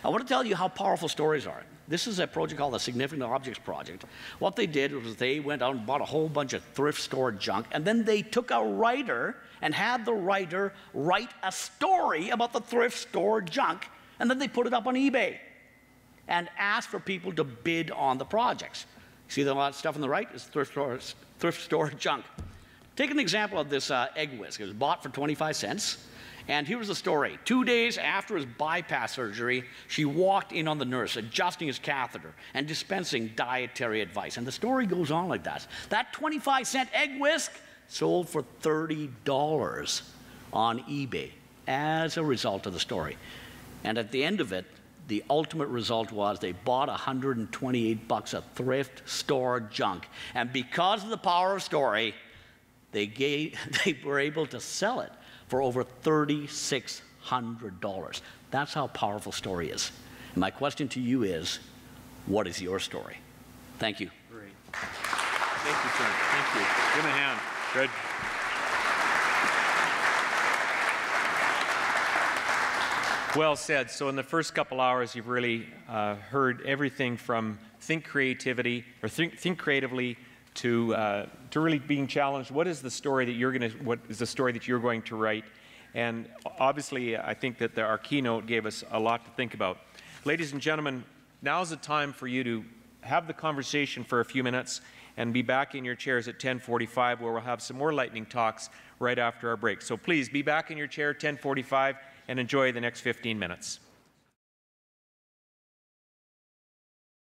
S10: I want to tell you how powerful stories are. This is a project called the Significant Objects Project. What they did was they went out and bought a whole bunch of thrift store junk, and then they took a writer and had the writer write a story about the thrift store junk, and then they put it up on eBay and asked for people to bid on the projects. See the stuff on the right? It's thrift store junk. Take an example of this egg whisk. It was bought for 25 cents. And here's the story. 2 days after his bypass surgery, she walked in on the nurse, adjusting his catheter and dispensing dietary advice. And the story goes on like that. That 25-cent egg whisk sold for $30 on eBay as a result of the story. And at the end of it, the ultimate result was they bought $128 of thrift store junk. And because of the power of story, they were able to sell it for over $3,600. That's how powerful story is. And my question to you is, what is your story? Thank you.
S1: Great. Thank you, sir. Thank you. Give him a hand. Good. Well said. So in the first couple hours, you've really heard everything from think creativity or think creatively to really being challenged. What is the story that you're going to write? And obviously, I think that our keynote gave us a lot to think about. Ladies and gentlemen, now's the time for you to have the conversation for a few minutes and be back in your chairs at 10:45, where we'll have some more lightning talks right after our break. So please be back in your chair at 10:45 and enjoy the next 15 minutes.